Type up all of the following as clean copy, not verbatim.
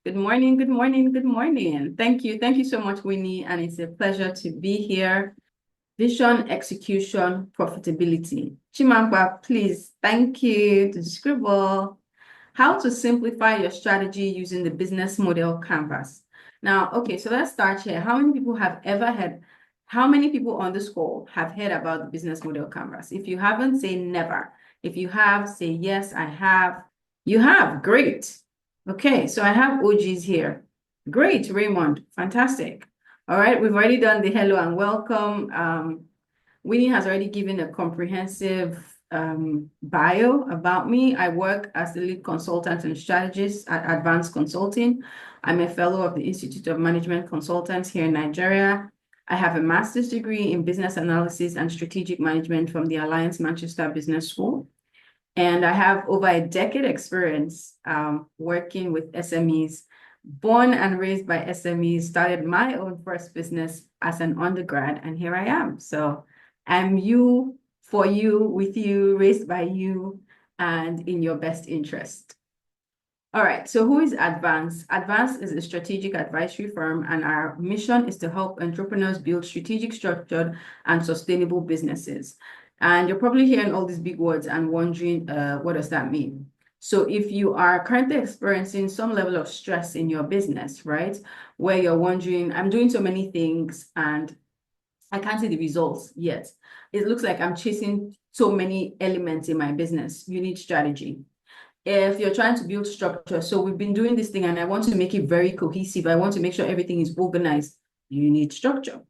Good morning, good morning, good morning. Thank you. Thank you so much, Winnie. And it's a pleasure to be here. Vision, execution, profitability. Chimampa, please. Thank you to scribble. How to simplify your strategy using the business model canvas. Now, okay, so let's start here. How many people on this call have heard about the business model canvas? If you haven't, say never. If you have, say yes, I have. You have, great. Okay, so I have OGs here. Great, Raymond, fantastic. All right, we've already done the hello and welcome. Winnie has already given a comprehensive bio about me. I work as the lead consultant and strategist at Advanced Consulting. I'm a fellow of the Institute of Management Consultants here in Nigeria. I have a master's degree in business analysis and strategic management from the Alliance Manchester Business School. And I have over a decade experience working with SMEs. Born and raised by SMEs, started my own first business as an undergrad, and here I am. So I'm you, for you, with you, raised by you, and in your best interest. All right, so who is Advance? Advance is a strategic advisory firm, and our mission is to help entrepreneurs build strategic, structured, and sustainable businesses. And you're probably hearing all these big words and wondering, what does that mean? So if you are currently experiencing some level of stress in your business, right, where you're wondering, I'm doing so many things and I can't see the results yet. It looks like I'm chasing so many elements in my business. You need strategy. If you're trying to build structure, so we've been doing this thing and I want to make it very cohesive. I want to make sure everything is organized. You need structure.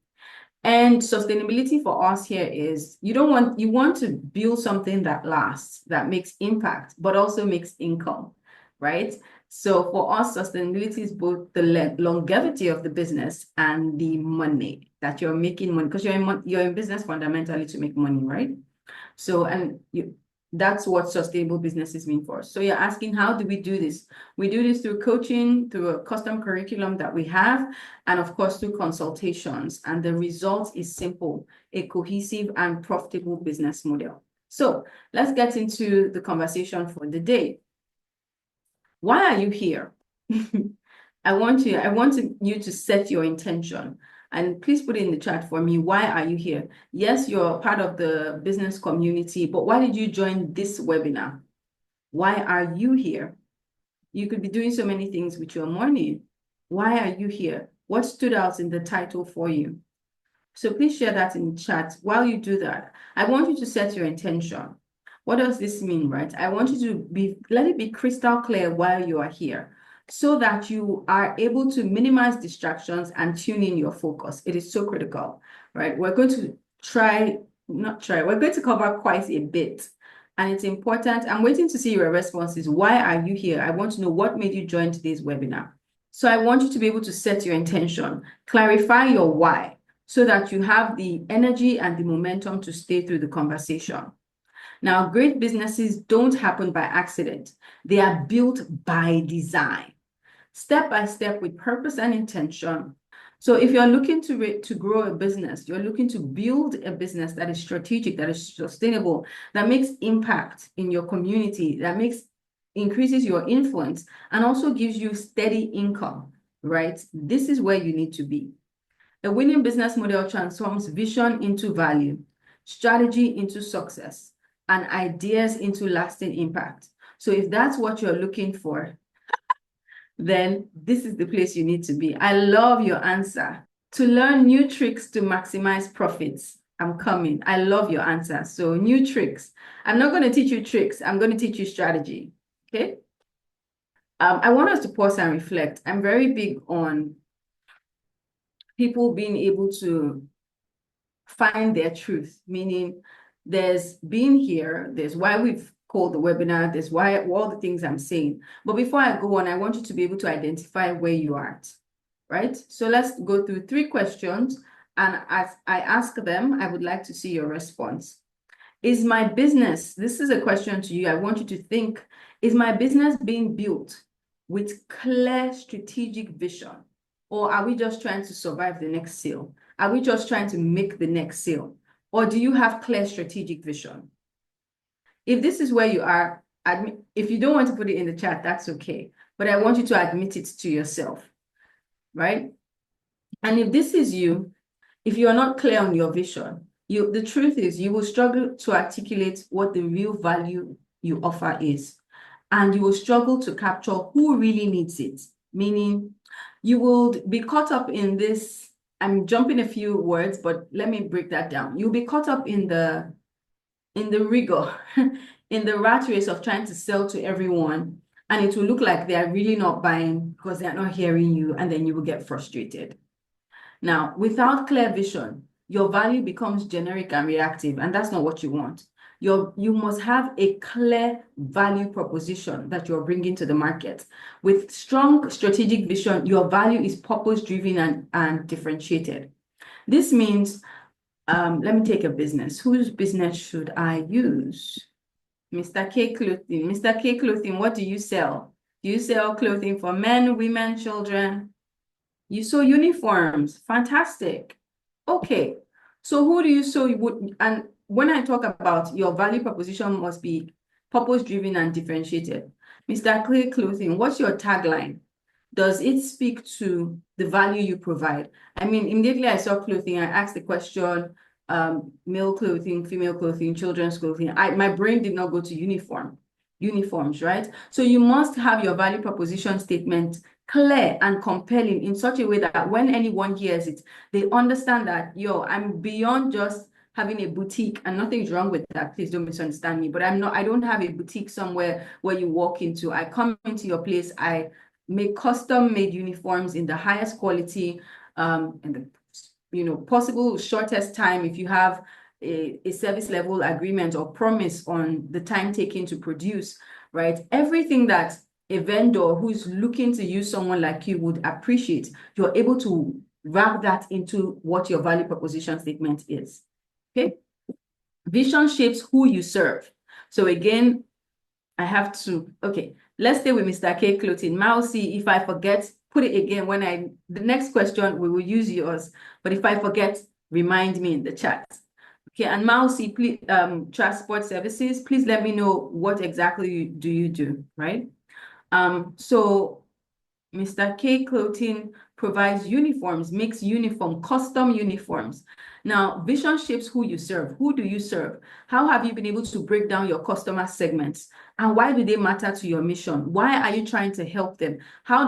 And sustainability for us here is you want to build something that lasts, that makes impact, but also makes income, right? So for us, sustainability is both the longevity of the business and the money that you're making money, because you're in business fundamentally to make money, right? So, that's what sustainable businesses mean for us. So you're asking, how do we do this? We do this through coaching, through a custom curriculum that we have, and of course, through consultations. And the result is simple, a cohesive and profitable business model. So let's get into the conversation for the day. Why are you here? I want you to set your intention. And please put it in the chat for me. Why are you here? Yes, you're part of the business community, but why did you join this webinar? Why are you here? You could be doing so many things with your morning. Why are you here? What stood out in the title for you? So please share that in the chat. While you do that, I want you to set your intention. What does this mean, right? I want you to let it be crystal clear while you are here, so that you are able to minimize distractions and tune in your focus. It is so critical, right? We're going to we're going to cover quite a bit, and it's important. I'm waiting to see your responses. Why are you here? I want to know what made you join today's webinar. So I want you to be able to set your intention, clarify your why, so that you have the energy and the momentum to stay through the conversation. Now, great businesses don't happen by accident. They are built by design, step by step with purpose and intention. So if you're looking to grow a business, you're looking to build a business that is strategic, that is sustainable, that makes impact in your community, that increases your influence, and also gives you steady income, right? This is where you need to be. A winning business model transforms vision into value, strategy into success, and ideas into lasting impact. So if that's what you're looking for, then this is the place you need to be. I love your answer. To learn new tricks to maximize profits. I'm coming. I love your answer. So new tricks. I'm not going to teach you tricks. I'm going to teach you strategy. Okay. I want us to pause and reflect. I'm very big on people being able to find their truth, meaning there's being here, there's why we've called the webinar, there's why all the things I'm saying. But before I go on, I want you to be able to identify where you are at, right? So let's go through 3 questions. And as I ask them, I would like to see your response. Is my business, this is a question to you, I want you to think, is my business being built with clear strategic vision? Or are we just trying to survive the next sale? Are we just trying to make the next sale? Or do you have clear strategic vision? If this is where you are, if you don't want to put it in the chat, that's okay. but I want you to admit it to yourself, right? And if this is you, if you are not clear on your vision, the truth is you will struggle to articulate what the real value you offer is. And you will struggle to capture who really needs it. Meaning you will be caught up in this. I'm jumping a few words, but let me break that down. You'll be caught up in the rigor, in the rat race of trying to sell to everyone. And it will look like they're really not buying because they're not hearing you, and then you will get frustrated. Now, without clear vision, your value becomes generic and reactive, and that's not what you want. You must have a clear value proposition that you're bringing to the market. With strong strategic vision, your value is purpose-driven and differentiated. This means, let me take a business. Whose business should I use? Mr. K Clothing. Mr. K Clothing, what do you sell? Do you sell clothing for men, women, children? You sew uniforms. Fantastic. Okay. So who do you sew? And when I talk about your value proposition must be purpose-driven and differentiated. Mr. Clay Clothing, what's your tagline? Does it speak to the value you provide? I mean, immediately I saw clothing, I asked the question, male clothing, female clothing, children's clothing. My brain did not go to uniforms, right? So you must have your value proposition statement clear and compelling in such a way that when anyone hears it, they understand that, I'm beyond just having a boutique, and nothing's wrong with that. Please don't misunderstand me, but I don't have a boutique somewhere where you walk into. I come into your place, I make custom made uniforms in the highest quality, and the possible shortest time. If you have a service level agreement or promise on the time taken to produce, right? Everything that a vendor who's looking to use someone like you would appreciate, you're able to wrap that into what your value proposition statement is. Okay. Vision shapes who you serve. So again, I have to, okay, let's stay with Mr. K Clothing. Mousy, if I forget, put it again the next question, we will use yours. But if I forget, remind me in the chat. Okay, and Mousy, please, transport services, please let me know what exactly do you do, right? So Mr. K Clothing provides uniforms, makes custom uniforms. Now, vision shapes who you serve. Who do you serve? How have you been able to break down your customer segments? And why do they matter to your mission? Why are you trying to help them? How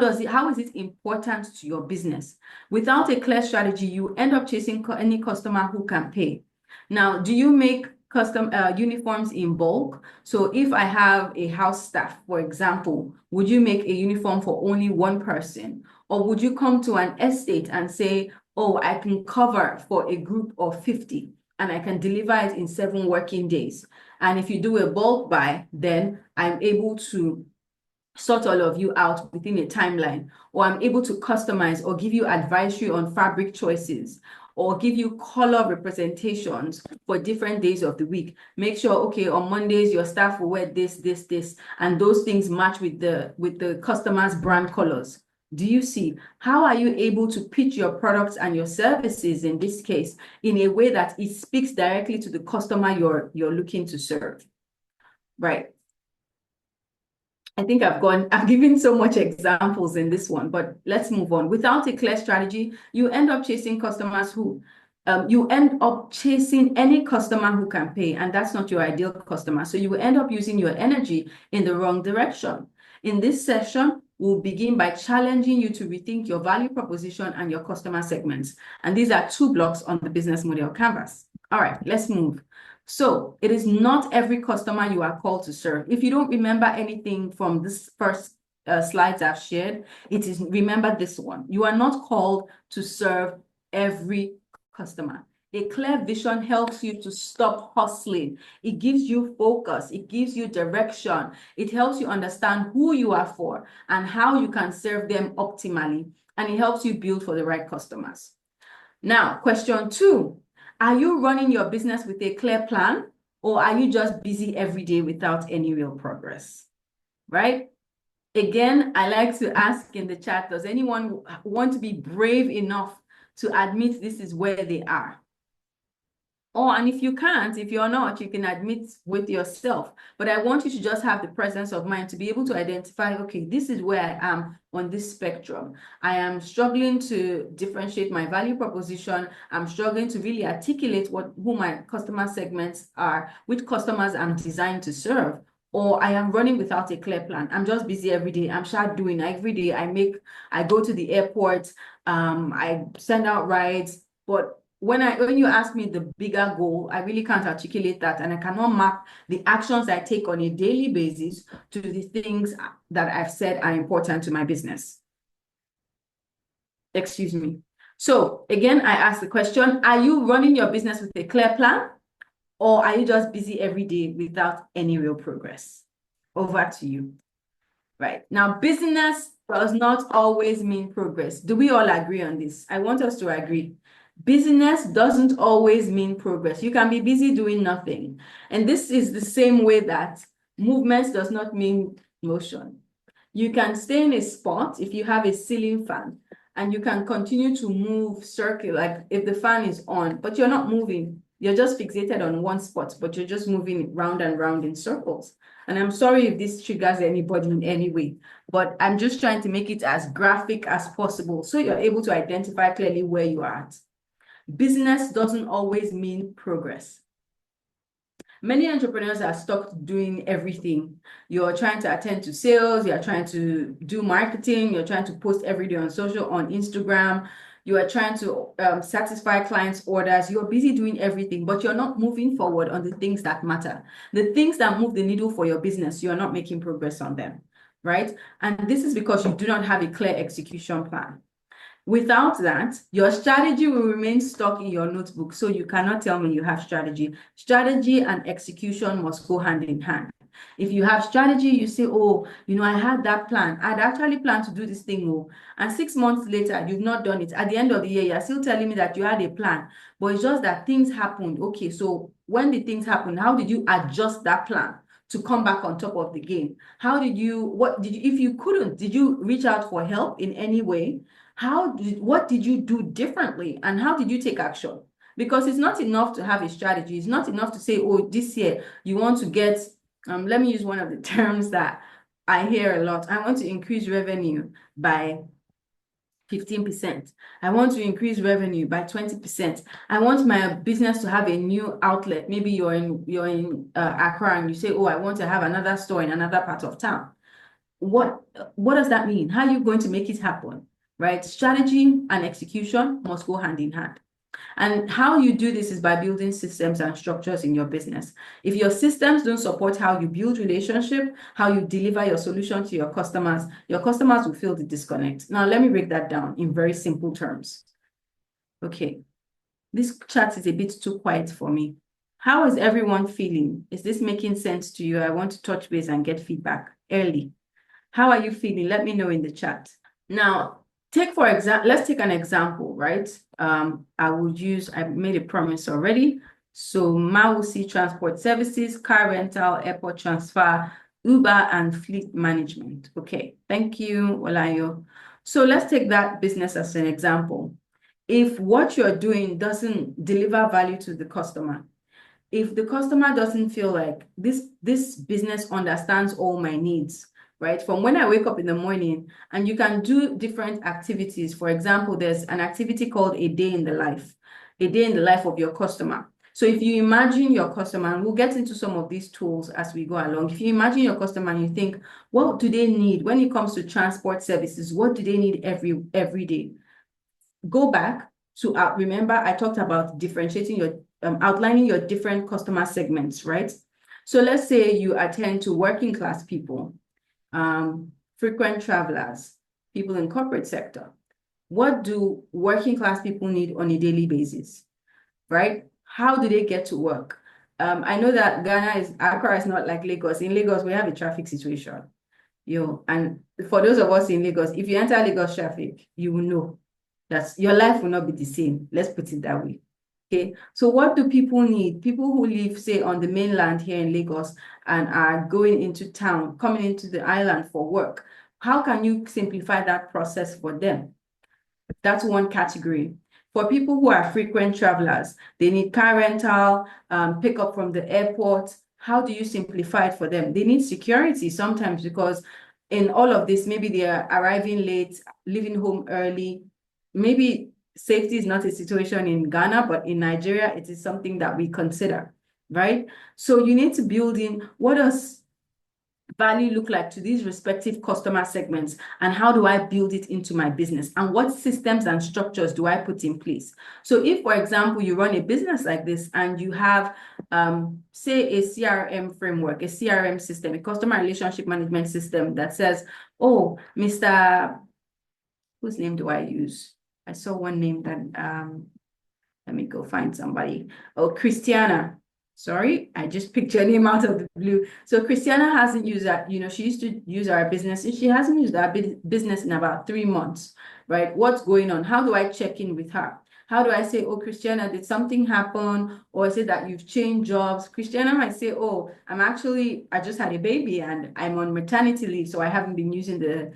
is it important to your business? Without a clear strategy, you end up chasing any customer who can pay. Now, do you make custom uniforms in bulk? So if I have a house staff, for example, would you make a uniform for only one person? Or would you come to an estate and say, oh, I can cover for a group of 50 and I can deliver it in 7 working days? And if you do a bulk buy, then I'm able to sort all of you out within a timeline, or I'm able to customize or give you advisory on fabric choices, or give you color representations for different days of the week. Make sure, okay, on Mondays, your staff will wear this, this, this, and those things match with the customer's brand colors. Do you see? How are you able to pitch your products and your services in this case in a way that it speaks directly to the customer you're looking to serve? Right. I think I've given so much examples in this one, but let's move on. Without a clear strategy, you end up chasing customers you end up chasing any customer who can pay, and that's not your ideal customer. So you will end up using your energy in the wrong direction. In this session, we'll begin by challenging you to rethink your value proposition and your customer segments. And these are 2 blocks on the business model canvas. All right, let's move. So it is not every customer you are called to serve. If you don't remember anything from this first slides I've shared, remember this one. You are not called to serve every customer. A clear vision helps you to stop hustling. It gives you focus. It gives you direction. It helps you understand who you are for and how you can serve them optimally. And it helps you build for the right customers. Now, question 2. Are you running your business with a clear plan, or are you just busy every day without any real progress? Right? Again, I like to ask in the chat, does anyone want to be brave enough to admit this is where they are? And if you can't, if you're not, you can admit with yourself. But I want you to just have the presence of mind to be able to identify, okay, this is where I am on this spectrum. I am struggling to differentiate my value proposition. I'm struggling to really articulate who my customer segments are, which customers I'm designed to serve. Or I am running without a clear plan. I'm just busy every day. I'm doing every day. I go to the airport. I send out rides, but when you ask me the bigger goal, I really can't articulate that, and I cannot map the actions I take on a daily basis to the things that I've said are important to my business. Excuse me. So again, I ask the question, are you running your business with a clear plan, or are you just busy every day without any real progress? Over to you. Right. Now, business does not always mean progress. Do we all agree on this? I want us to agree. Business doesn't always mean progress. You can be busy doing nothing. And this is the same way that movement does not mean motion. You can stay in a spot if you have a ceiling fan, and you can continue to move circle, like if the fan is on, but you're not moving. You're just fixated on one spot, but you're just moving round and round in circles. And I'm sorry if this triggers anybody in any way, but I'm just trying to make it as graphic as possible so you're able to identify clearly where you are at. Business doesn't always mean progress. Many entrepreneurs are stuck doing everything. You're trying to attend to sales, you're trying to do marketing, you're trying to post every day on social, on Instagram, you are trying to satisfy clients' orders. You're busy doing everything, but you're not moving forward on the things that matter. The things that move the needle for your business, you're not making progress on them, right? And this is because you do not have a clear execution plan. Without that, your strategy will remain stuck in your notebook. So you cannot tell me you have strategy. Strategy and execution must go hand in hand. If you have strategy, you say, oh, I had that plan. I'd actually planned to do this thing. Oh, and 6 months later, you've not done it. At the end of the year, you're still telling me that you had a plan, but it's just that things happened. Okay, so when the things happened, how did you adjust that plan to come back on top of the game? If you couldn't, did you reach out for help in any way? What did you do differently, and how did you take action? Because it's not enough to have a strategy. It's not enough to say, oh, this year you want to get, let me use one of the terms that I hear a lot. I want to increase revenue by 15%. I want to increase revenue by 20%. I want my business to have a new outlet. Maybe you're in Accra, and you say, oh, I want to have another store in another part of town. What does that mean? How are you going to make it happen? Right? Strategy and execution must go hand in hand. And how you do this is by building systems and structures in your business. If your systems don't support how you build relationship, how you deliver your solution to your customers will feel the disconnect. Now, let me break that down in very simple terms. Okay, this chat is a bit too quiet for me. How is everyone feeling? Is this making sense to you? I want to touch base and get feedback early. How are you feeling? Let me know in the chat. Now, let's take an example, right? I made a promise already. So Mawusi Transport Services, car rental, airport transfer, Uber, and fleet management. Okay, thank you, Olayo. So let's take that business as an example. If what you're doing doesn't deliver value to the customer, if the customer doesn't feel like this business understands all my needs, right? From when I wake up in the morning, and you can do different activities. For example, there's an activity called a day in the life of your customer. So if you imagine your customer, and we'll get into some of these tools as we go along. If you imagine your customer and you think, what do they need when it comes to transport services? What do they need every day? Go back to, remember I talked about differentiating outlining your different customer segments, right? So let's say you attend to working class people, frequent travelers, people in corporate sector. What do working class people need on a daily basis, right? How do they get to work? I know that Accra is not like Lagos. In Lagos, we have a traffic situation. And for those of us in Lagos, if you enter Lagos traffic, you will know that your life will not be the same. Let's put it that way. Okay, so what do people need? People who live, say, on the mainland here in Lagos and are going into town, coming into the island for work. How can you simplify that process for them? That's one category. For people who are frequent travelers, they need car rental, pickup from the airport. How do you simplify it for them? They need security sometimes because in all of this, maybe they are arriving late, leaving home early. Maybe safety is not a situation in Ghana, but in Nigeria, it is something that we consider, right? So you need to build in what does value look like to these respective customer segments, and how do I build it into my business, and what systems and structures do I put in place? So if, for example, you run a business like this and you have, say, a CRM framework, a CRM system, a customer relationship management system that says, oh, Mr. Whose name do I use? I saw one name that, let me go find somebody. Oh, Christiana. Sorry, I just picked your name out of the blue. So Christiana hasn't used that, she used to use our business, and she hasn't used our business in about 3 months, right? What's going on? How do I check in with her? How do I say, oh, Christiana, did something happen? Or is it that you've changed jobs? Christiana might say, oh, I just had a baby and I'm on maternity leave, so I haven't been using the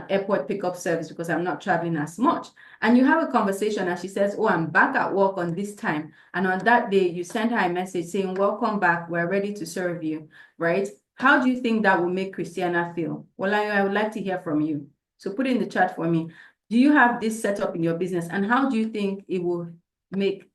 airport pickup service because I'm not traveling as much. And you have a conversation and she says, oh, I'm back at work on this time. And on that day, you send her a message saying, welcome back, we're ready to serve you, right? How do you think that will make Christiana feel? Well, I would like to hear from you. So put it in the chat for me. Do you have this set up in your business? And how do you think it will make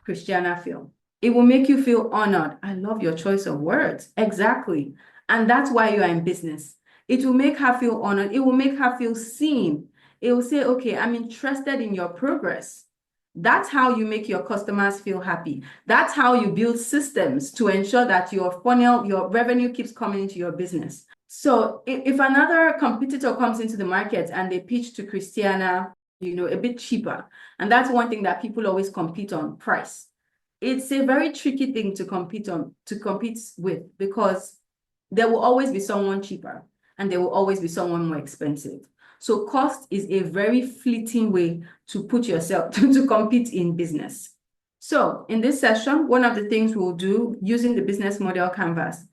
Christiana feel? It will make you feel honored. I love your choice of words. Exactly. And that's why you are in business. It will make her feel honored. It will make her feel seen. It will say, okay, I'm interested in your progress. That's how you make your customers feel happy. That's how you build systems to ensure that your funnel, your revenue keeps coming into your business. So if another competitor comes into the market and they pitch to Christiana, a bit cheaper, and that's one thing that people always compete on, price. It's a very tricky thing to compete with, because there will always be someone cheaper and there will always be someone more expensive. So cost is a very fleeting way to put yourself to compete in business. So in this session, one of the things we'll do using the business model canvas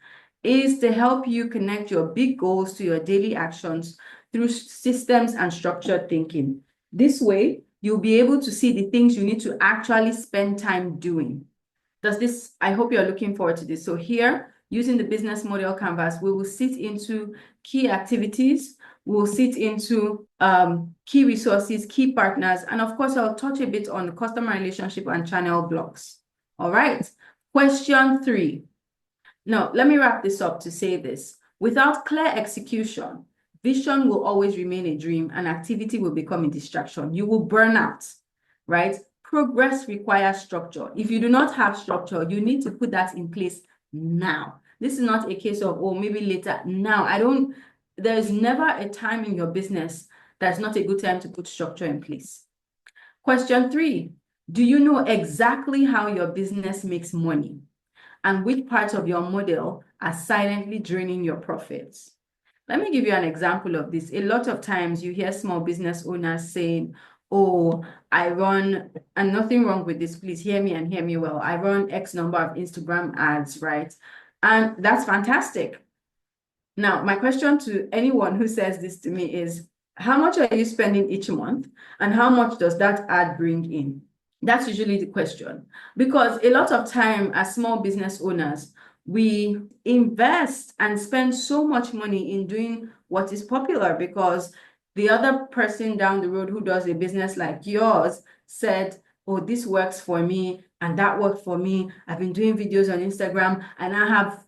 is to help you connect your big goals to your daily actions through systems and structured thinking. This way, you'll be able to see the things you need to actually spend time doing. I hope you're looking forward to this. So here, using the business model canvas, we will sit into key activities, we'll sit into key resources, key partners, and of course, I'll touch a bit on the customer relationship and channel blocks. All right, question 3. Now, let me wrap this up to say this. Without clear execution, vision will always remain a dream and activity will become a distraction. You will burn out, right? Progress requires structure. If you do not have structure, you need to put that in place now. This is not a case of, oh, maybe later. Now, there's never a time in your business that's not a good time to put structure in place. Question 3, do you know exactly how your business makes money and which parts of your model are silently draining your profits? Let me give you an example of this. A lot of times you hear small business owners saying, oh, I run, and nothing wrong with this, please hear me and hear me well. I run X number of Instagram ads, right? And that's fantastic. Now, my question to anyone who says this to me is, how much are you spending each month? And how much does that ad bring in? That's usually the question. Because a lot of time as small business owners, we invest and spend so much money in doing what is popular because the other person down the road who does a business like yours said, oh, this works for me and that worked for me. I've been doing videos on Instagram and I have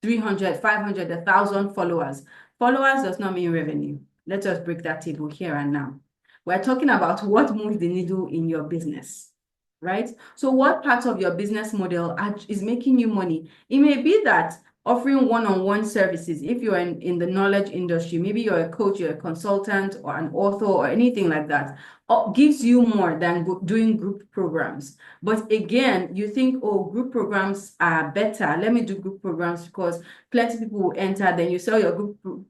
300, 500, 1,000 followers. Followers does not mean revenue. Let us break that table here and now. We're talking about what moves the needle in your business, right? So what part of your business model is making you money? It may be that offering one-on-one services, if you're in the knowledge industry, maybe you're a coach, you're a consultant or an author or anything like that, gives you more than doing group programs. But again, you think, oh, group programs are better. Let me do group programs because plenty people will enter. Then you sell your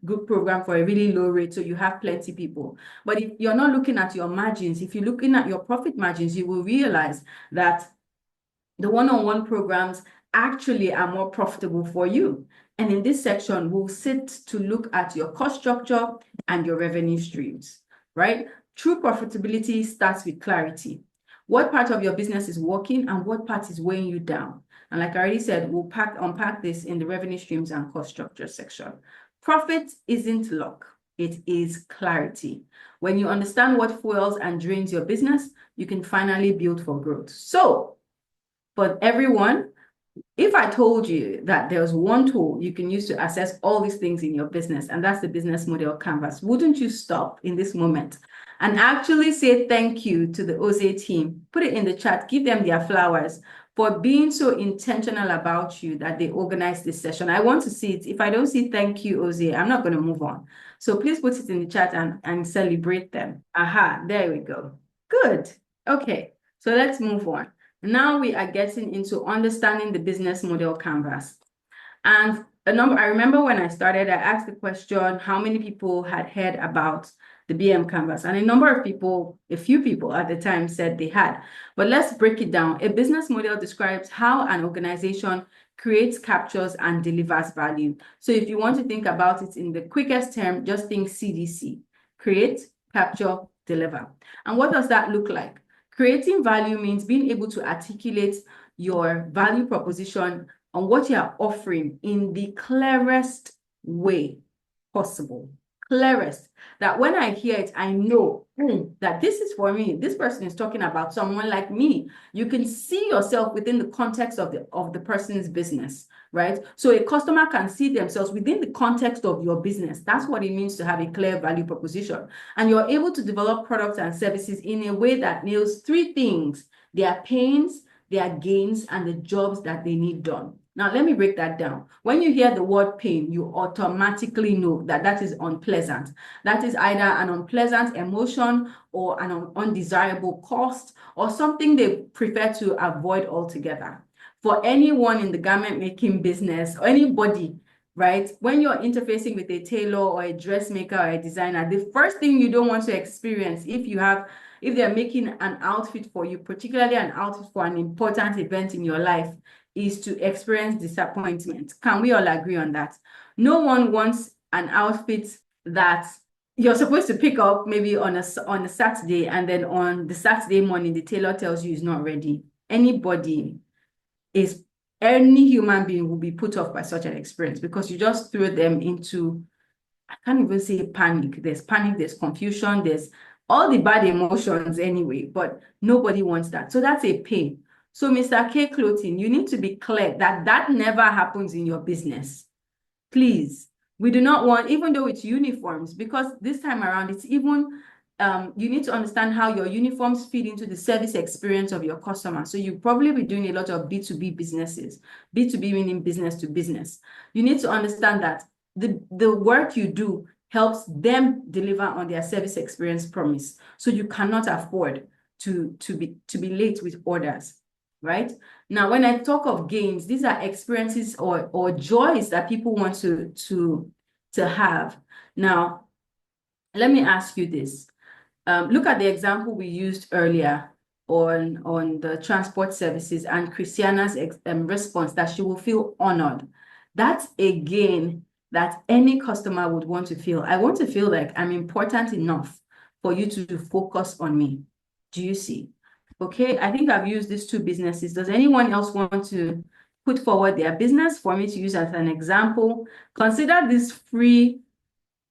group program for a really low rate, so you have plenty people. But if you're not looking at your margins, if you're looking at your profit margins, you will realize that the one-on-one programs actually are more profitable for you. And in this section, we'll sit to look at your cost structure and your revenue streams, right? True profitability starts with clarity. What part of your business is working and what part is weighing you down? And like I already said, we'll unpack this in the revenue streams and cost structure section. Profit isn't luck, it is clarity. When you understand what fuels and drains your business, you can finally build for growth. So, for everyone, if I told you that there's one tool you can use to assess all these things in your business, and that's the business model canvas, wouldn't you stop in this moment and actually say thank you to the Oze team? Put it in the chat, give them their flowers for being so intentional about you that they organized this session. I want to see it. If I don't see thank you, Oze, I'm not going to move on. So please put it in the chat and celebrate them. Aha, there we go. Good. Okay, so let's move on. Now we are getting into understanding the business model canvas. And I remember when I started, I asked the question, how many people had heard about the BM canvas? And a few people at the time said they had. But let's break it down. A business model describes how an organization creates, captures, and delivers value. So if you want to think about it in the quickest term, just think CDC: create, capture, deliver. And what does that look like? Creating value means being able to articulate your value proposition on what you are offering in the clearest way possible. Clearest. That when I hear it, I know that this is for me. This person is talking about someone like me. You can see yourself within the context of the person's business, right? So a customer can see themselves within the context of your business. That's what it means to have a clear value proposition. And you're able to develop products and services in a way that nails three things: their pains, their gains, and the jobs that they need done. Now, let me break that down. When you hear the word pain, you automatically know that that is unpleasant. That is either an unpleasant emotion or an undesirable cost or something they prefer to avoid altogether. For anyone in the garment making business or anybody, right, when you're interfacing with a tailor or a dressmaker or a designer, the first thing you don't want to experience if they're making an outfit for you, particularly an outfit for an important event in your life, is to experience disappointment. Can we all agree on that? No one wants an outfit that you're supposed to pick up maybe on a Saturday, and then on the Saturday morning, the tailor tells you it's not ready. Any human being will be put off by such an experience because you just throw them into, I can't even say panic. There's panic, there's confusion, there's all the bad emotions anyway, but nobody wants that. So that's a pain. So Mr. K Clothing, you need to be clear that that never happens in your business. Please, we do not want, even though it's uniforms, because this time around, it's even, you need to understand how your uniforms feed into the service experience of your customer. So you probably be doing a lot of B2B businesses, B2B meaning business to business. You need to understand that the work you do helps them deliver on their service experience promise. So you cannot afford to be late with orders, right? Now, when I talk of gains, these are experiences or joys that people want to have. Now, let me ask you this. Look at the example we used earlier on the transport services and Christiana's response that she will feel honored. That's a gain that any customer would want to feel. I want to feel like I'm important enough for you to focus on me. Do you see? Okay, I think I've used these two businesses. Does anyone else want to put forward their business for me to use as an example? Consider this free,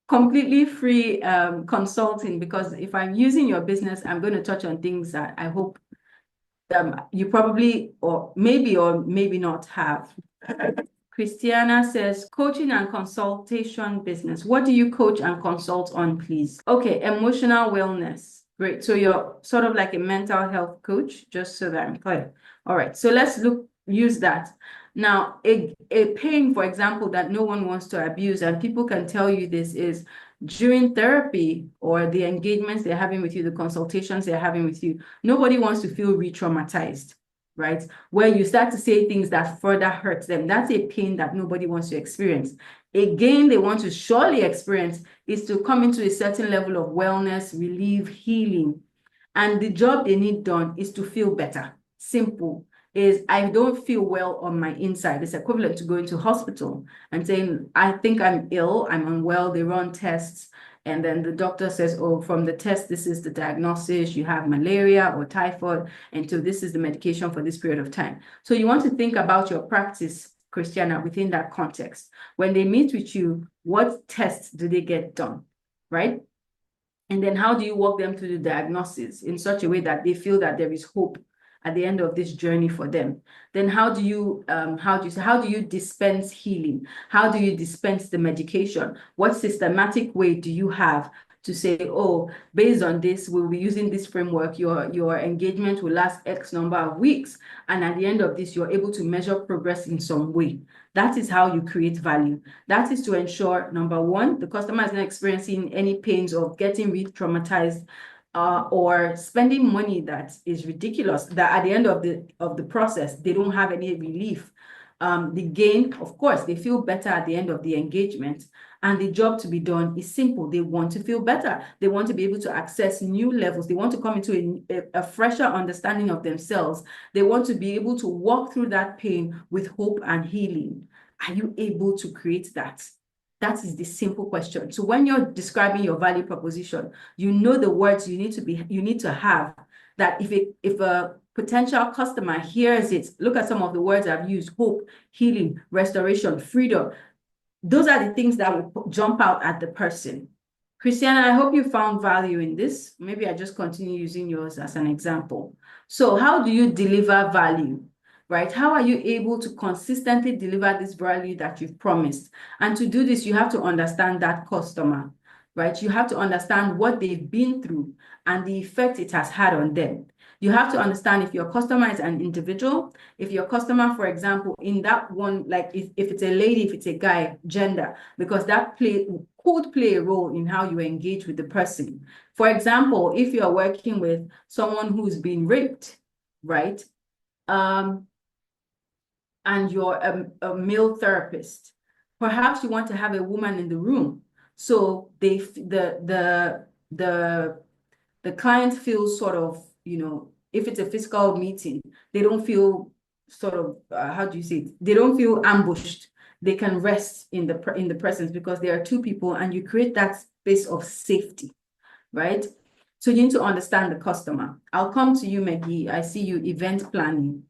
completely free consulting, because if I'm using your business, I'm going to touch on things that I hope you probably or maybe not have. Christiana says, coaching and consultation business. What do you coach and consult on, please? Okay, emotional wellness. Great. So you're sort of like a mental health coach, just so that I'm clear. All right. So let's use that. Now, a pain, for example, that no one wants to abuse, and people can tell you this, is during therapy or the engagements they're having with you, the consultations they're having with you, nobody wants to feel re-traumatized, right? Where you start to say things that further hurt them. That's a pain that nobody wants to experience. Again, they want to surely experience is to come into a certain level of wellness, relief, healing. And the job they need done is to feel better. Simple. Is I don't feel well on my inside. It's equivalent to going to hospital and saying, I think I'm ill, I'm unwell, they run tests, And then the doctor says, oh, from the test, this is the diagnosis, you have malaria or typhoid, and so this is the medication for this period of time. So you want to think about your practice, Christiana, within that context. When they meet with you, what tests do they get done, right? And then how do you walk them through the diagnosis in such a way that they feel that there is hope at the end of this journey for them? Then how do you dispense healing? How do you dispense the medication? What systematic way do you have to say, oh, based on this, we'll be using this framework, your engagement will last X number of weeks. And at the end of this, you're able to measure progress in some way. That is how you create value. That is to ensure, number one, the customer is not experiencing any pains of getting re-traumatized or spending money that is ridiculous, that at the end of the process, they don't have any relief. The gain, of course, they feel better at the end of the engagement. And the job to be done is simple. They want to feel better. They want to be able to access new levels. They want to come into a fresher understanding of themselves. They want to be able to walk through that pain with hope and healing. Are you able to create that? That is the simple question. So when you're describing your value proposition, you know the words you need to have, that if a potential customer hears it, look at some of the words I've used: hope, healing, restoration, freedom. Those are the things that will jump out at the person. Christiana, I hope you found value in this. Maybe I just continue using yours as an example. So how do you deliver value, right? How are you able to consistently deliver this value that you've promised? And to do this, you have to understand that customer, right? You have to understand what they've been through and the effect it has had on them. You have to understand if your customer is an individual, if your customer, for example, in that one, like if it's a lady, if it's a guy, gender, because that could play a role in how you engage with the person. For example, if you're working with someone who's been raped, right? And you're a male therapist, perhaps you want to have a woman in the room. So the client feels sort of, if it's a physical meeting, they don't feel sort of, how do you say it? They don't feel ambushed. They can rest in the presence because there are two people and you create that space of safety, right? So you need to understand the customer. I'll come to you, Maggie. I see you event planning.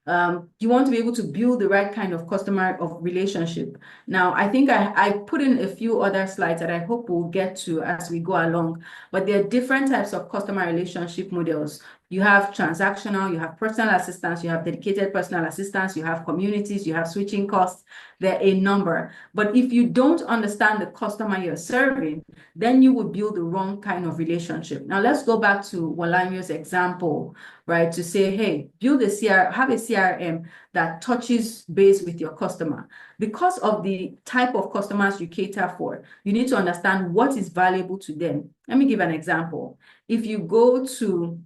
You want to be able to build the right kind of customer of relationship. Now, I think I put in a few other slides that I hope we'll get to as we go along, but there are different types of customer relationship models. You have transactional, you have personal assistance, you have dedicated personal assistance, you have communities, you have switching costs. There are a number. But if you don't understand the customer you're serving, then you will build the wrong kind of relationship. Now, let's go back to Walanyo's example, right? To say, hey, have a CRM that touches base with your customer. Because of the type of customers you cater for, you need to understand what is valuable to them. Let me give an example. If you go to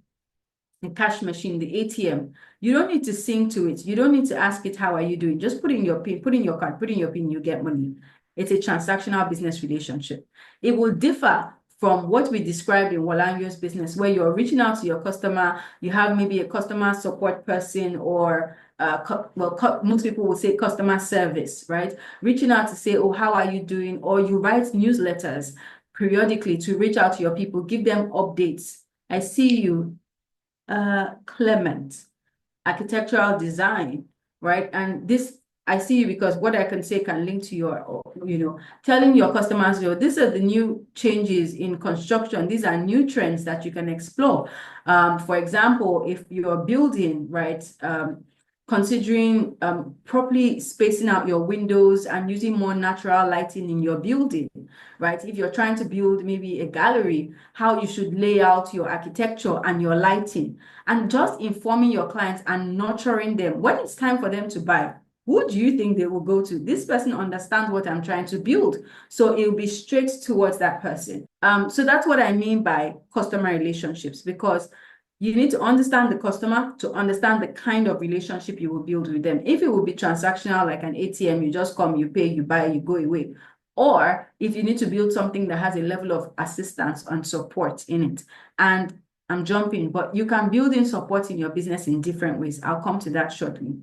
the cash machine, the ATM, you don't need to sing to it. You don't need to ask it, how are you doing? Just put in your PIN, put in your card, put in your PIN, you get money. It's a transactional business relationship. It will differ from what we described in Walanyo's business, where you're reaching out to your customer, you have maybe a customer support person or most people will say customer service, right? Reaching out to say, oh, how are you doing? Or you write newsletters periodically to reach out to your people, give them updates. I see you, Clement, architectural design, right? And this, I see you because what I can say can link to your, telling your customers, these are the new changes in construction. These are new trends that you can explore. For example, if you're building, right, considering properly spacing out your windows and using more natural lighting in your building, right? If you're trying to build maybe a gallery, how you should lay out your architecture and your lighting, and just informing your clients and nurturing them. When it's time for them to buy, who do you think they will go to? This person understands what I'm trying to build. So it will be straight towards that person. So that's what I mean by customer relationships, because you need to understand the customer to understand the kind of relationship you will build with them. If it will be transactional, like an ATM, you just come, you pay, you buy, you go away. Or if you need to build something that has a level of assistance and support in it. And I'm jumping, but you can build in support in your business in different ways. I'll come to that shortly.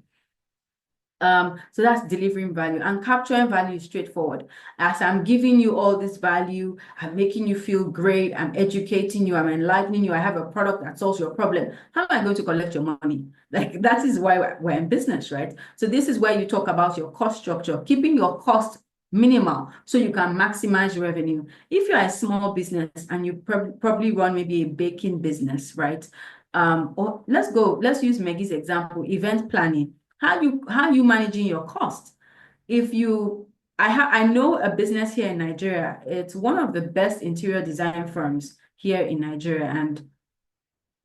So that's delivering value, and capturing value is straightforward. As I'm giving you all this value, I'm making you feel great, I'm educating you, I'm enlightening you, I have a product that solves your problem. How am I going to collect your money? Like, that is why we're in business, right? So this is where you talk about your cost structure, keeping your cost minimal so you can maximize revenue. If you're a small business and you probably run maybe a baking business, right? Or let's use Maggie's example, event planning. How are you managing your cost? If you, I know a business here in Nigeria. It's one of the best interior design firms here in Nigeria, and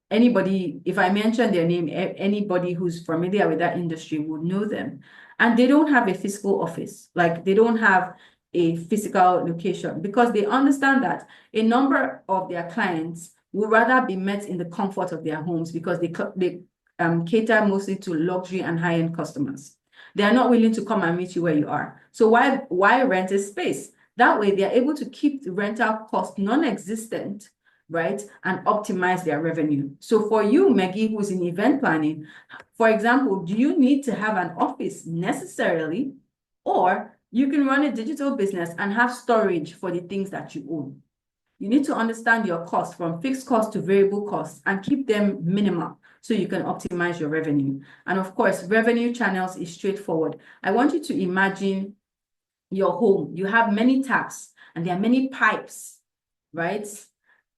anybody, if I mention their name, anybody who's familiar with that industry would know them. And they don't have a physical office, like they don't have a physical location, because they understand that a number of their clients would rather be met in the comfort of their homes, because they cater mostly to luxury and high-end customers. They are not willing to come and meet you where you are. So why rent a space? That way they are able to keep the rental cost non-existent, right, and optimize their revenue. So for you, Maggie, who's in event planning, for example, do you need to have an office necessarily? Or you can run a digital business and have storage for the things that you own. You need to understand your costs, from fixed costs to variable costs, and keep them minimal so you can optimize your revenue. And of course, revenue channels is straightforward. I want you to imagine your home. You have many taps and there are many pipes, right,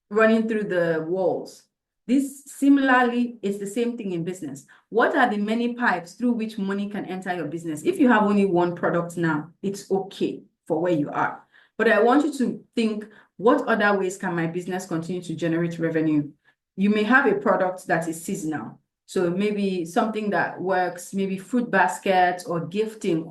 running through the walls. This similarly is the same thing in business. What are the many pipes through which money can enter your business? If you have only one product now, it's okay for where you are. But I want you to think, what other ways can my business continue to generate revenue? You may have a product that is seasonal. So maybe something that works, maybe fruit baskets or gifting,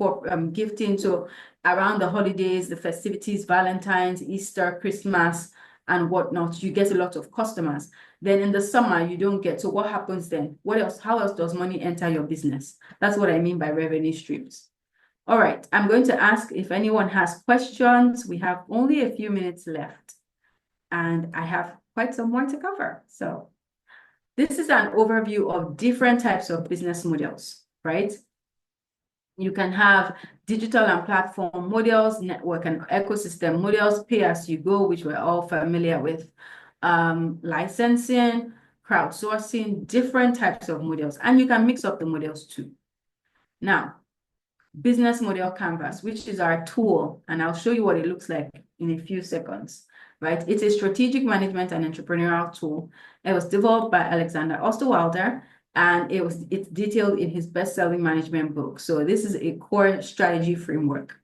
gifting. So around the holidays, the festivities, Valentine's, Easter, Christmas, and whatnot, you get a lot of customers. Then in the summer, you don't get. So what happens then? What else? How else does money enter your business? That's what I mean by revenue streams. All right, I'm going to ask if anyone has questions. We have only a few minutes left, and I have quite some more to cover. So this is an overview of different types of business models, right? You can have digital and platform models, network and ecosystem models, pay as you go, which we're all familiar with, licensing, crowdsourcing, different types of models, and you can mix up the models too. Now, business model canvas, which is our tool, and I'll show you what it looks like in a few seconds, right? It's a strategic management and entrepreneurial tool. It was developed by Alexander Osterwalder, and it's detailed in his best-selling management book. So this is a core strategy framework.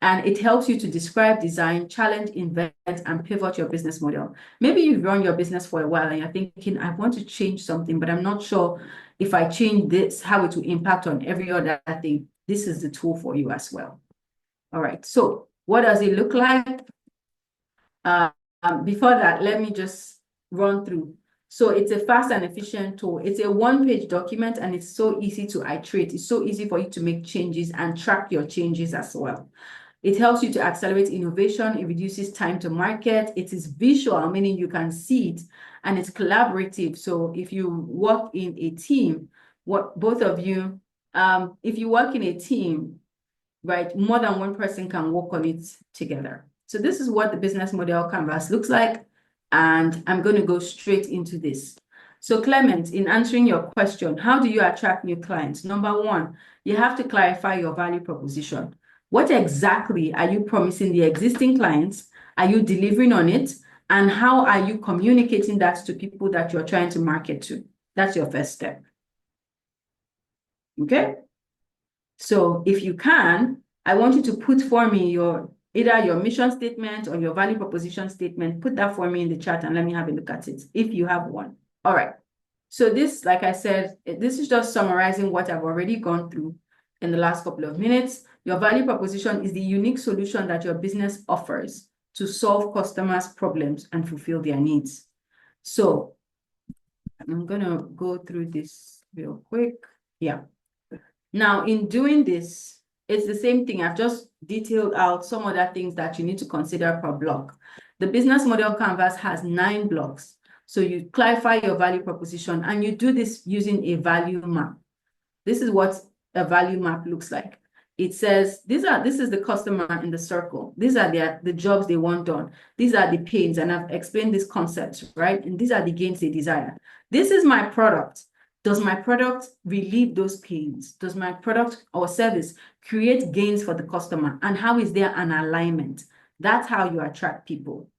And it helps you to describe, design, challenge, invent, and pivot your business model. Maybe you've run your business for a while and you're thinking, I want to change something, but I'm not sure if I change this, how it will impact on every other thing. This is the tool for you as well. All right, so what does it look like? Before that, let me just run through. So it's a fast and efficient tool. It's a one-page document and it's so easy to iterate. It's so easy for you to make changes and track your changes as well. It helps you to accelerate innovation. It reduces time to market. It is visual, meaning you can see it, and it's collaborative. So if you work in a team, both of you, if you work in a team, right, more than one person can work on it together. So this is what the business model canvas looks like, and I'm going to go straight into this. So Clement, in answering your question, how do you attract new clients? Number one, you have to clarify your value proposition. What exactly are you promising the existing clients? Are you delivering on it? And how are you communicating that to people that you're trying to market to? That's your first step. Okay? So if you can, I want you to put for me either your mission statement or your value proposition statement. Put that for me in the chat and let me have a look at it if you have one. All right. So this, like I said, this is just summarizing what I've already gone through in the last couple of minutes. Your value proposition is the unique solution that your business offers to solve customers' problems and fulfill their needs. So I'm going to go through this real quick. Yeah. Now, in doing this, it's the same thing. I've just detailed out some other things that you need to consider per block. The business model canvas has 9 blocks. So you clarify your value proposition and you do this using a value map. This is what a value map looks like. It says, this is the customer in the circle. These are the jobs they want done. These are the pains, and I've explained this concept, right? And these are the gains they desire. This is my product. Does my product relieve those pains? Does my product or service create gains for the customer? And how is there an alignment? That's how you attract people.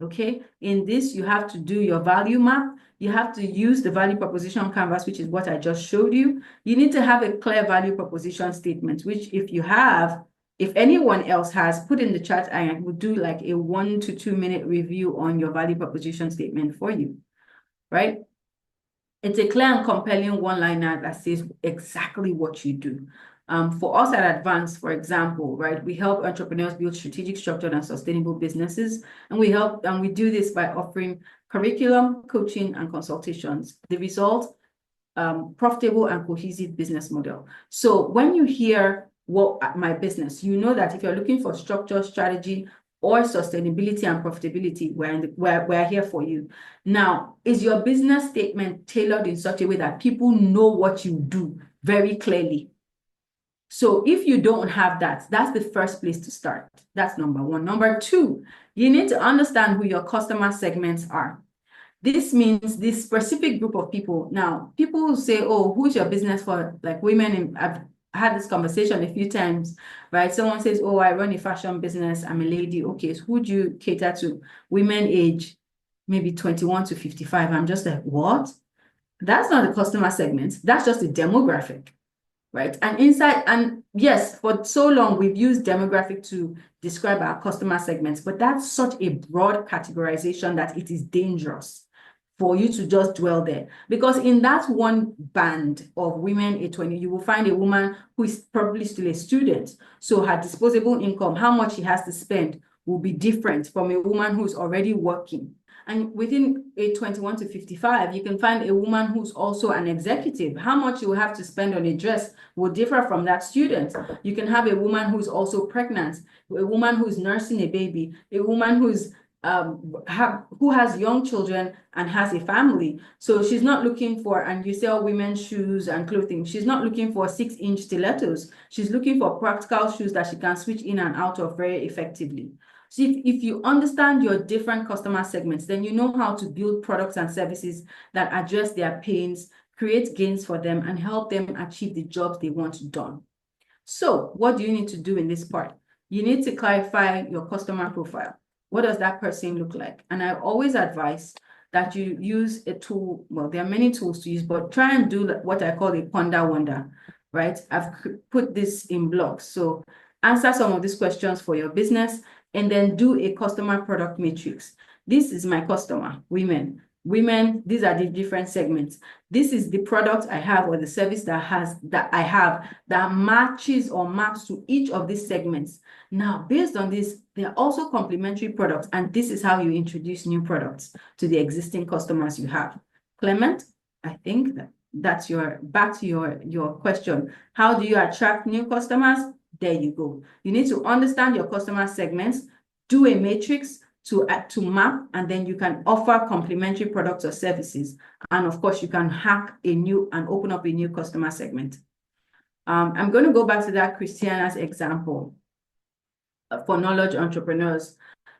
Okay, in this, you have to do your value map. You have to use the value proposition canvas, which is what I just showed you. You need to have a clear value proposition statement, which if anyone else has, put in the chat, I will do like a 1 to 2 minute review on your value proposition statement for you, right? It's a clear and compelling one-liner that says exactly what you do. For us at Advance, for example, right, we help entrepreneurs build strategic, structured, and sustainable businesses. And we do this by offering curriculum, coaching, and consultations. The result, profitable and cohesive business model. So when you hear my business, you know that if you're looking for structure, strategy, or sustainability and profitability, we're here for you. Now, is your business statement tailored in such a way that people know what you do very clearly? So if you don't have that, that's the first place to start. That's number one. Number two, you need to understand who your customer segments are. This means this specific group of people. Now, people say, oh, who's your business for? Like women, I've had this conversation a few times, right? Someone says, oh, I run a fashion business. I'm a lady. Okay, so who do you cater to? Women age maybe 21 to 55. I'm just like, what? That's not the customer segment. That's just a demographic, right? And yes, for so long, we've used demographic to describe our customer segments, but that's such a broad categorization that it is dangerous for you to just dwell there. Because in that one band of women age 20, you will find a woman who is probably still a student. So her disposable income, how much she has to spend, will be different from a woman who's already working. And within age 21 to 55, you can find a woman who's also an executive. How much you have to spend on a dress will differ from that student. You can have a woman who's also pregnant, a woman who's nursing a baby, a woman who's who has young children and has a family. So she's not looking for, and you sell women's shoes and clothing, she's not looking for 6-inch stilettos. She's looking for practical shoes that she can switch in and out of very effectively. So if you understand your different customer segments, then you know how to build products and services that address their pains, create gains for them, and help them achieve the jobs they want done. So what do you need to do in this part? You need to clarify your customer profile. What does that person look like? And I always advise that you use a tool. Well, there are many tools to use, but try and do what I call a ponder wonder, right? I've put this in blocks. So answer some of these questions for your business and then do a customer product matrix. This is my customer, women. Women, these are the different segments. This is the product I have or the service that I have that matches or maps to each of these segments. Now, based on this, there are also complementary products, and this is how you introduce new products to the existing customers you have. Clement, I think that's back to your question. How do you attract new customers? There you go. You need to understand your customer segments, do a matrix to map, and then you can offer complementary products or services. And of course, you can hack and open up a new customer segment. I'm going to go back to that Christiana's example for knowledge entrepreneurs,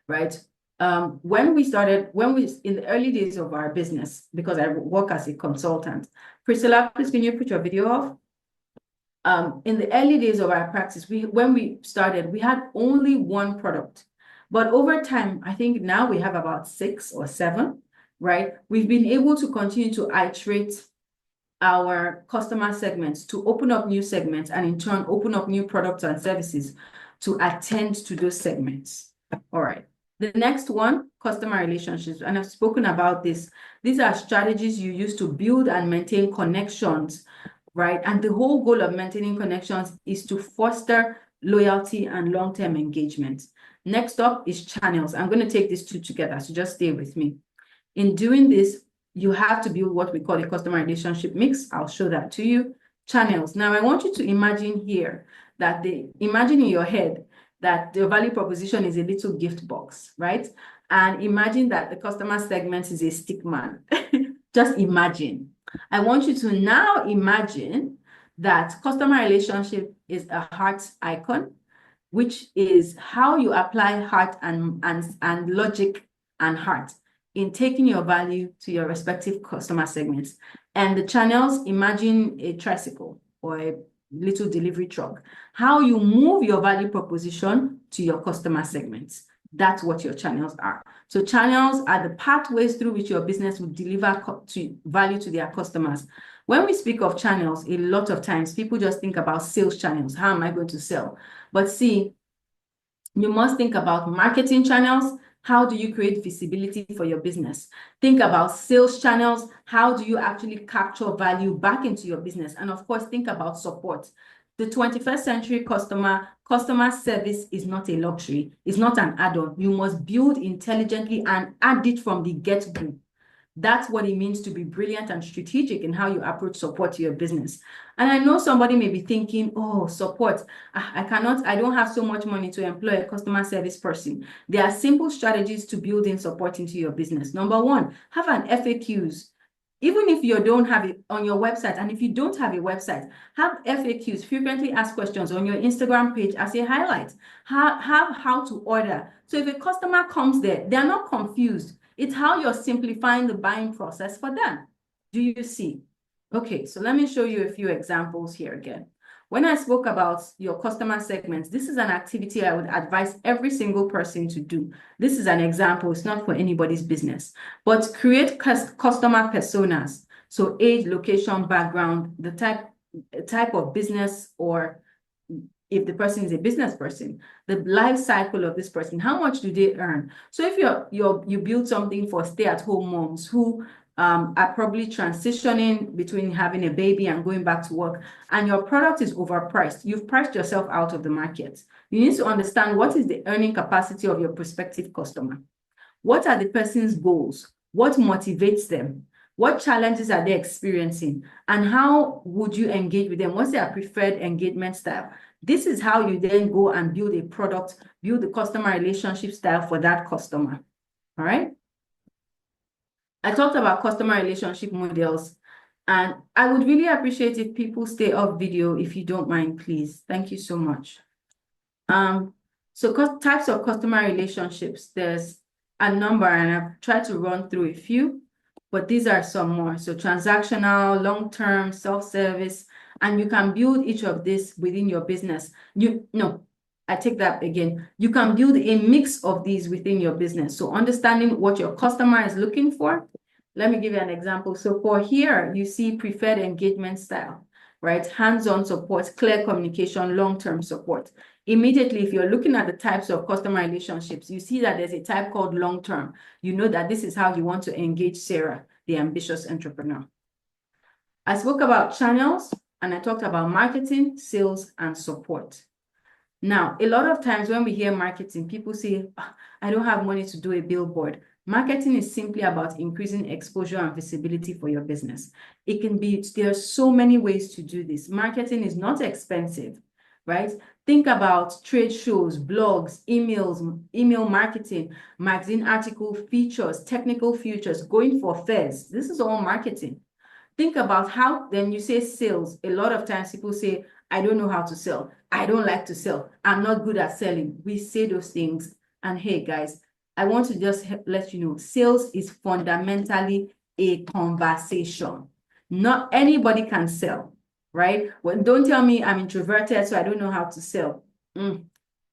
right? When we in the early days of our business, because I work as a consultant, Priscilla, please can you put your video off? In the early days of our practice, when we started, we had only one product. But over time, I think now we have about 6 or 7, right? We've been able to continue to iterate our customer segments to open up new segments and in turn open up new products and services to attend to those segments. All right. The next one, customer relationships. And I've spoken about this. These are strategies you use to build and maintain connections, right? And the whole goal of maintaining connections is to foster loyalty and long-term engagement. Next up is channels. I'm going to take these two together, so just stay with me. In doing this, you have to build what we call a customer relationship mix. I'll show that to you. Channels. Now, I want you to imagine here that imagine in your head that the value proposition is a little gift box, right? And imagine that the customer segment is a stick man. Just imagine. I want you to now imagine that customer relationship is a heart icon, which is how you apply heart and logic and heart in taking your value to your respective customer segments. And the channels, imagine a tricycle or a little delivery truck, how you move your value proposition to your customer segments. That's what your channels are. So channels are the pathways through which your business will deliver value to their customers. When we speak of channels, a lot of times people just think about sales channels. How am I going to sell? But see, you must think about marketing channels. How do you create visibility for your business? Think about sales channels. How do you actually capture value back into your business? And of course, think about support. The 21st century customer service is not a luxury. It's not an add-on. You must build intelligently and add it from the get-go. That's what it means to be brilliant and strategic in how you approach support to your business. And I know somebody may be thinking, oh, support, I don't have so much money to employ a customer service person. There are simple strategies to build in support into your business. Number one, have an FAQs. Even if you don't have it on your website, and if you don't have a website, have FAQs, frequently asked questions, on your Instagram page as a highlight. Have how to order. So if a customer comes there, they're not confused. It's how you're simplifying the buying process for them. Do you see? Okay, so let me show you a few examples here again. When I spoke about your customer segments, this is an activity I would advise every single person to do. This is an example. It's not for anybody's business, but create customer personas. So age, location, background, the type of business, or if the person is a business person, the life cycle of this person, how much do they earn? So if you build something for stay-at-home moms who are probably transitioning between having a baby and going back to work, and your product is overpriced, you've priced yourself out of the market. You need to understand what is the earning capacity of your prospective customer. What are the person's goals? What motivates them? What challenges are they experiencing? And how would you engage with them? What's their preferred engagement style? This is how you then go and build a product, build the customer relationship style for that customer. All right. I talked about customer relationship models, and I would really appreciate if people stay off video, if you don't mind, please. Thank you so much. So types of customer relationships, there's a number, and I've tried to run through a few, but these are some more. So transactional, long-term, self-service, and you can build each of this within your business. I take that again. You can build a mix of these within your business. So understanding what your customer is looking for. Let me give you an example. So for here, you see preferred engagement style, right? Hands-on support, clear communication, long-term support. Immediately, if you're looking at the types of customer relationships, you see that there's a type called long-term. You know that this is how you want to engage Sarah, the ambitious entrepreneur. I spoke about channels, and I talked about marketing, sales, and support. Now, a lot of times when we hear marketing, people say, I don't have money to do a billboard. Marketing is simply about increasing exposure and visibility for your business. It can be, there are so many ways to do this. Marketing is not expensive, right? Think about trade shows, blogs, email marketing, magazine article features, technical features, going for fairs. This is all marketing. Think about how, then you say sales. A lot of times people say, I don't know how to sell. I don't like to sell. I'm not good at selling. We say those things. And hey, guys, I want to just let you know, sales is fundamentally a conversation. Not anybody can sell, right? Well, don't tell me I'm introverted, so I don't know how to sell.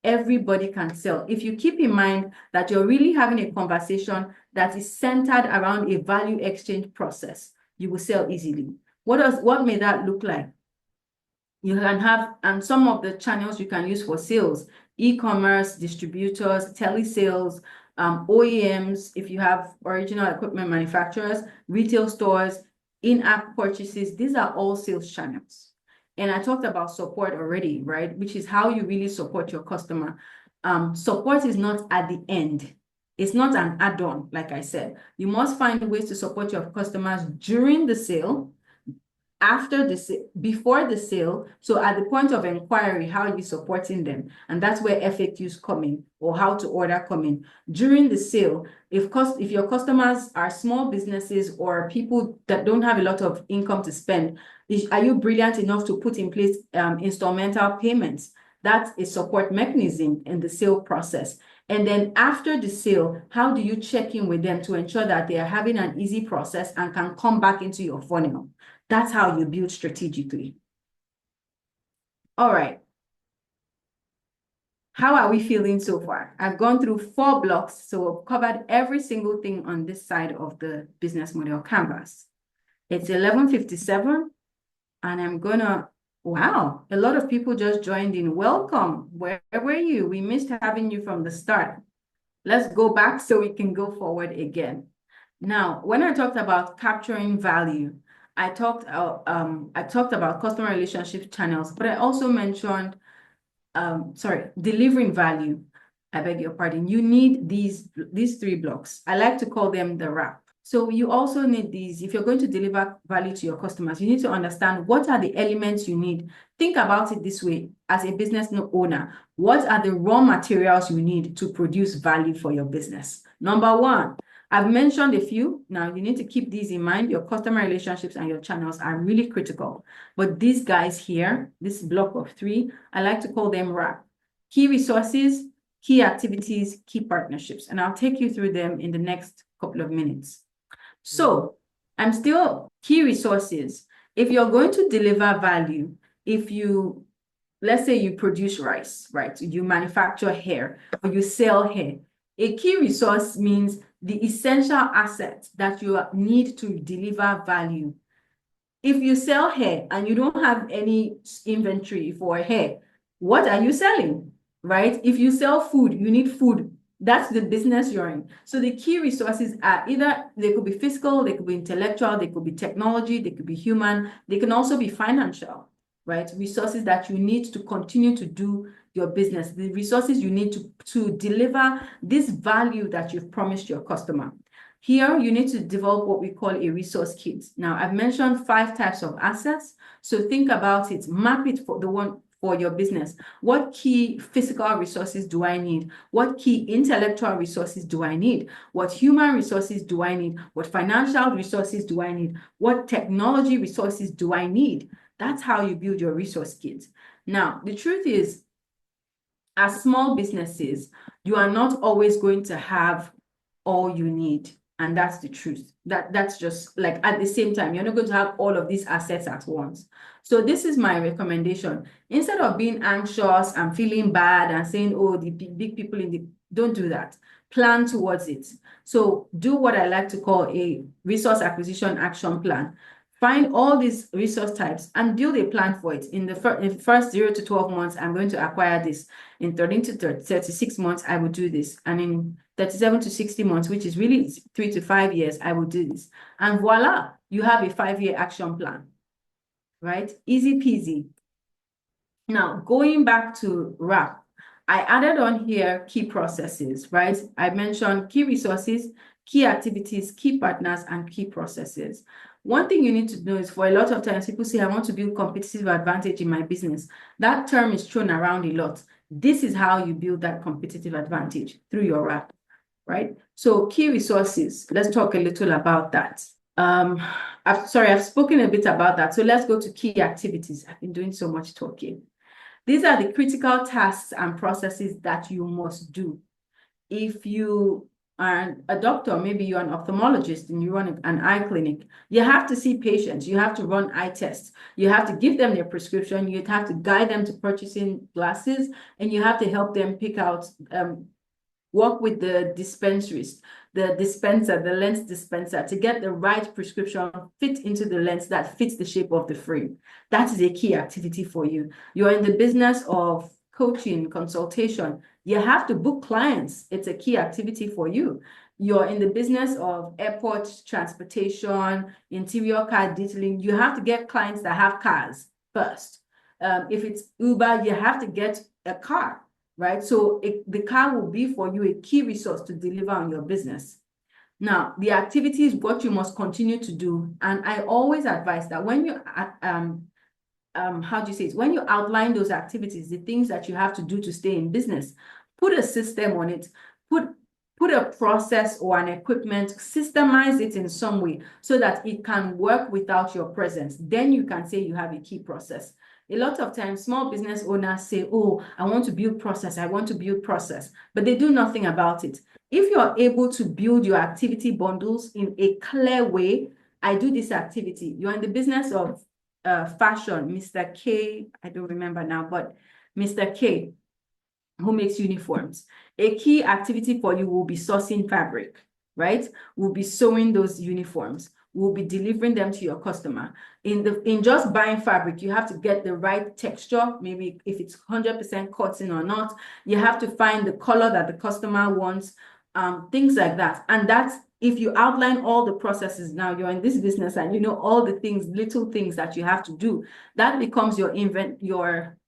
Everybody can sell. If you keep in mind that you're really having a conversation that is centered around a value exchange process, you will sell easily. What may that look like? You can have, and some of the channels you can use for sales, e-commerce, distributors, telesales, OEMs, if you have original equipment manufacturers, retail stores, in-app purchases, these are all sales channels. And I talked about support already, right? Which is how you really support your customer. Support is not at the end. It's not an add-on, like I said. You must find ways to support your customers during the sale, after the before the sale. So at the point of inquiry, how are you supporting them? And that's where FAQs come in, or how to order come in. During the sale, if your customers are small businesses or people that don't have a lot of income to spend, are you brilliant enough to put in place installmental payments? That's a support mechanism in the sale process. And then after the sale, how do you check in with them to ensure that they are having an easy process and can come back into your funnel? That's how you build strategically. All right. How are we feeling so far? I've gone through 4 blocks, so I've covered every single thing on this side of the business model canvas. It's 11:57, and I'm gonna, wow, a lot of people just joined in. Welcome. Where were you? We missed having you from the start. Let's go back so we can go forward again. Now, when I talked about capturing value, I talked about customer relationship channels, but I also mentioned, delivering value. I beg your pardon. You need these 3 blocks. I like to call them the wrap. So you also need these. If you're going to deliver value to your customers, you need to understand what are the elements you need. Think about it this way: as a business owner, what are the raw materials you need to produce value for your business? Number 1, I've mentioned a few. Now you need to keep these in mind. Your customer relationships and your channels are really critical. But these guys here, this block of 3, I like to call them wrap. Key resources, key activities, key partnerships. And I'll take you through them in the next couple of minutes. So I'm still key resources. If you're going to deliver value, let's say you produce rice, right? You manufacture hair or you sell hair. A key resource means the essential asset that you need to deliver value. If you sell hair and you don't have any inventory for hair, what are you selling, right? If you sell food, you need food. That's the business you're in. So the key resources are either, they could be physical, they could be intellectual, they could be technology, they could be human, they can also be financial, right? Resources that you need to continue to do your business, the resources you need to deliver this value that you've promised your customer. Here, you need to develop what we call a resource kit. Now, I've mentioned 5 types of assets. So think about it, map it for the one for your business. What key physical resources do I need? What key intellectual resources do I need? What human resources do I need? What financial resources do I need? What technology resources do I need? That's how you build your resource kit. Now, the truth is, as small businesses, you are not always going to have all you need. And that's the truth. That's just like, at the same time, you're not going to have all of these assets at once. So this is my recommendation. Instead of being anxious and feeling bad and saying, oh, the big people don't do that. Plan towards it. So do what I like to call a resource acquisition action plan. Find all these resource types and build a plan for it. In the first 0 to 12 months, I'm going to acquire this. In 13 to 36 months, I will do this. And in 37 to 60 months, which is really 3 to 5 years, I will do this. And voila, you have a 5-year action plan, right? Easy peasy. Now, going back to wrap, I added on here key processes, right? I mentioned key resources, key activities, key partners, and key processes. One thing you need to know is, for a lot of times, people say, I want to build competitive advantage in my business. That term is thrown around a lot. This is how you build that competitive advantage, through your wrap, right? So key resources, let's talk a little about that. I've spoken a bit about that. So let's go to key activities. I've been doing so much talking. These are the critical tasks and processes that you must do. If you are a doctor, maybe you're an ophthalmologist and you run an eye clinic, you have to see patients, you have to run eye tests, you have to give them their prescription, you have to guide them to purchasing glasses, and you have to help them pick out, work with the dispensaries, the dispenser, the lens dispenser, to get the right prescription fit into the lens that fits the shape of the frame. That is a key activity for you. You're in the business of coaching, consultation. You have to book clients. It's a key activity for you. You're in the business of airport transportation, interior car detailing. You have to get clients that have cars first. If it's Uber, you have to get a car, right? So the car will be for you a key resource to deliver on your business. Now, the activity is what you must continue to do. And I always advise that when you, how do you say it? When you outline those activities, the things that you have to do to stay in business, put a system on it, put a process or an equipment, systemize it in some way so that it can work without your presence. Then you can say you have a key process. A lot of times, small business owners say, oh, I want to build process, I want to build process, but they do nothing about it. If you're able to build your activity bundles in a clear way, I do this activity. You're in the business of fashion, Mr. K, I don't remember now, but Mr. K, who makes uniforms. A key activity for you will be sourcing fabric, right? We'll be sewing those uniforms. We'll be delivering them to your customer. In just buying fabric, you have to get the right texture, maybe if it's 100% cotton or not. You have to find the color that the customer wants, things like that. And that's, if you outline all the processes, now you're in this business and you know all the things, little things that you have to do, that becomes your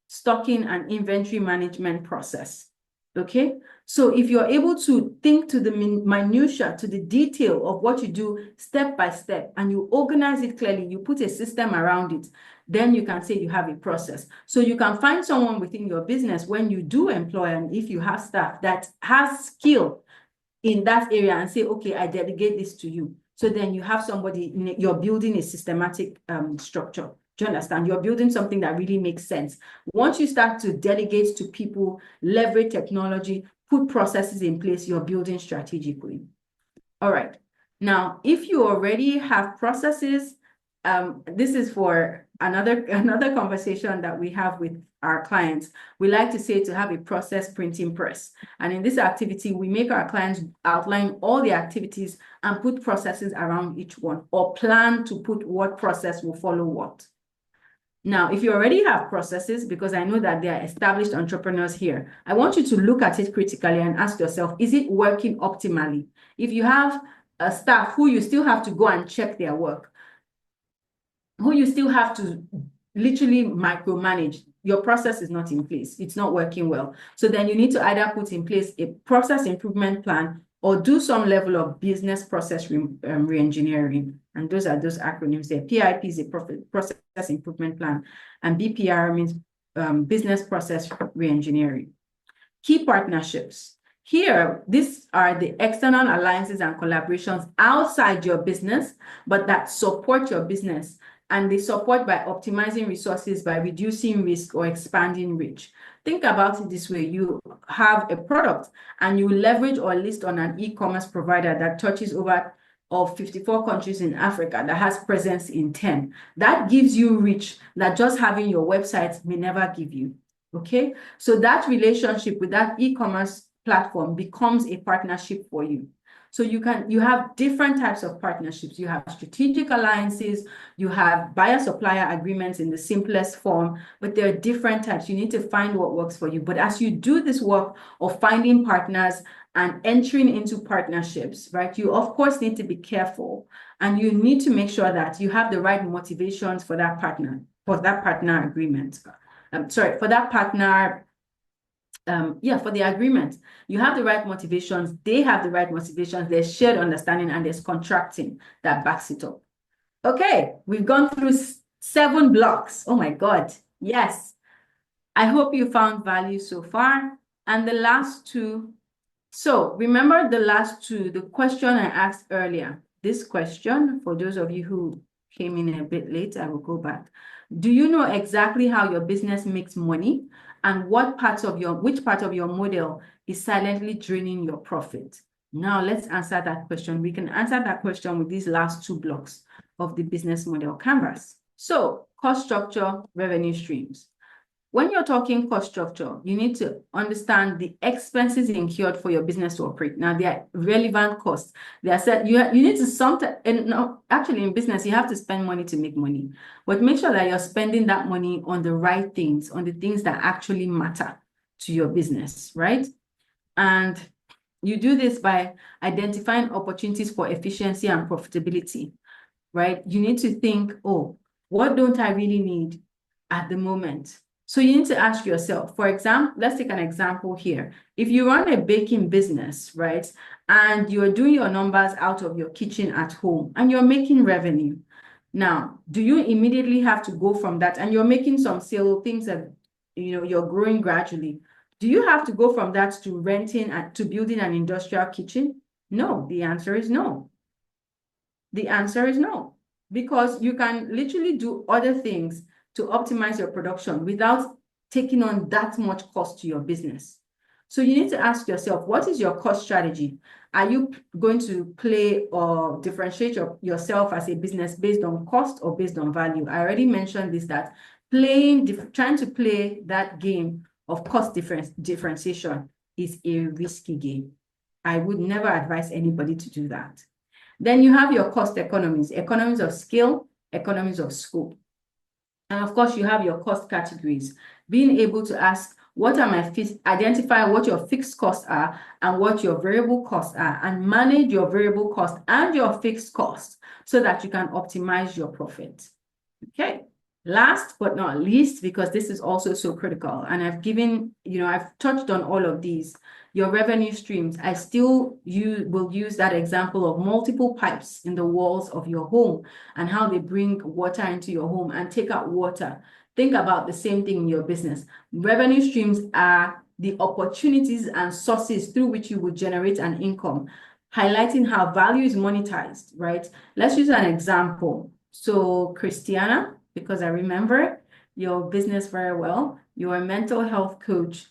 stocking and inventory management process. Okay, so if you're able to think to the minutia, to the detail of what you do step by step, and you organize it clearly, you put a system around it, then you can say you have a process. So you can find someone within your business when you do employ, and if you have staff that has skill in that area, and say, okay, I delegate this to you. So then you have somebody, you're building a systematic structure. Do you understand? You're building something that really makes sense. Once you start to delegate to people, leverage technology, put processes in place, you're building strategically. All right. Now, if you already have processes, this is for another conversation that we have with our clients. We like to say to have a process printing press. And in this activity, we make our clients outline all the activities and put processes around each one, or plan to put what process will follow what. Now, if you already have processes, because I know that there are established entrepreneurs here, I want you to look at it critically and ask yourself, is it working optimally? If you have a staff who you still have to go and check their work, who you still have to literally micromanage, your process is not in place. It's not working well. So then you need to either put in place a process improvement plan or do some level of business process re-engineering. And those are those acronyms there. PIP is a process improvement plan, and BPR means business process re-engineering. Key partnerships. Here, these are the external alliances and collaborations outside your business, but that support your business. And they support by optimizing resources, by reducing risk or expanding reach. Think about it this way. You have a product and you leverage or list on an e-commerce provider that touches over 54 countries in Africa, that has presence in 10. That gives you reach that just having your website may never give you. Okay, so that relationship with that e-commerce platform becomes a partnership for you. So you have different types of partnerships. You have strategic alliances, you have buyer-supplier agreements in the simplest form, but there are different types. You need to find what works for you. But as you do this work of finding partners and entering into partnerships, right, you of course need to be careful, and you need to make sure that you have the right motivations for that partner, agreement. For that partner, for the agreement. You have the right motivations, they have the right motivations, there's shared understanding, and there's contracting that backs it up. Okay, we've gone through 7 blocks. Oh my God, yes. I hope you found value so far. And the last 2, so remember the last 2, the question I asked earlier. This question, for those of you who came in a bit late, I will go back. Do you know exactly how your business makes money? And which part of your model is silently draining your profit? Now let's answer that question. We can answer that question with these last 2 blocks of the business model canvas. So cost structure, revenue streams. When you're talking cost structure, you need to understand the expenses incurred for your business to operate. Now, they are relevant costs. They are said you need to actually in business, you have to spend money to make money, but make sure that you're spending that money on the right things, on the things that actually matter to your business, right? And you do this by identifying opportunities for efficiency and profitability, right? You need to think, oh, what don't I really need at the moment? So you need to ask yourself, for example, let's take an example here. If you run a baking business, right, and you're doing your numbers out of your kitchen at home and you're making revenue, now, do you immediately have to go from that and you're making some sale things that, you're growing gradually? Do you have to go from that to renting and to building an industrial kitchen? No, the answer is no. The answer is no, because you can literally do other things to optimize your production without taking on that much cost to your business. So you need to ask yourself, what is your cost strategy? Are you going to play or differentiate yourself as a business based on cost or based on value? I already mentioned this, that trying to play that game of cost differentiation is a risky game. I would never advise anybody to do that. Then you have your cost economies of scale, economies of scope. And of course, you have your cost categories, being able to ask, what are my identify what your fixed costs are and what your variable costs are, and manage your variable cost and your fixed cost so that you can optimize your profit. Okay. Last but not least, because this is also so critical, and I've touched on all of these, your revenue streams. I still will use that example of multiple pipes in the walls of your home and how they bring water into your home and take out water. Think about the same thing in your business. Revenue streams are the opportunities and sources through which you would generate an income, highlighting how value is monetized, right? Let's use an example. So Christiana, because I remember your business very well, you're a mental health coach.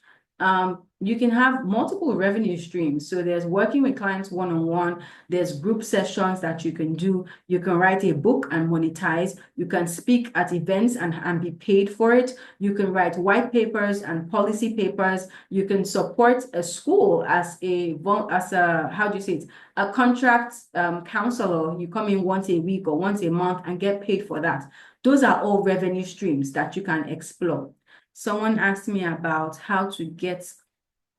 You can have multiple revenue streams. So there's working with clients one-on-one, there's group sessions that you can do. You can write a book and monetize. You can speak at events and be paid for it. You can write white papers and policy papers. You can support a school as a how do you say it? A contract counselor. You come in once a week or once a month and get paid for that. Those are all revenue streams that you can explore. Someone asked me about how to get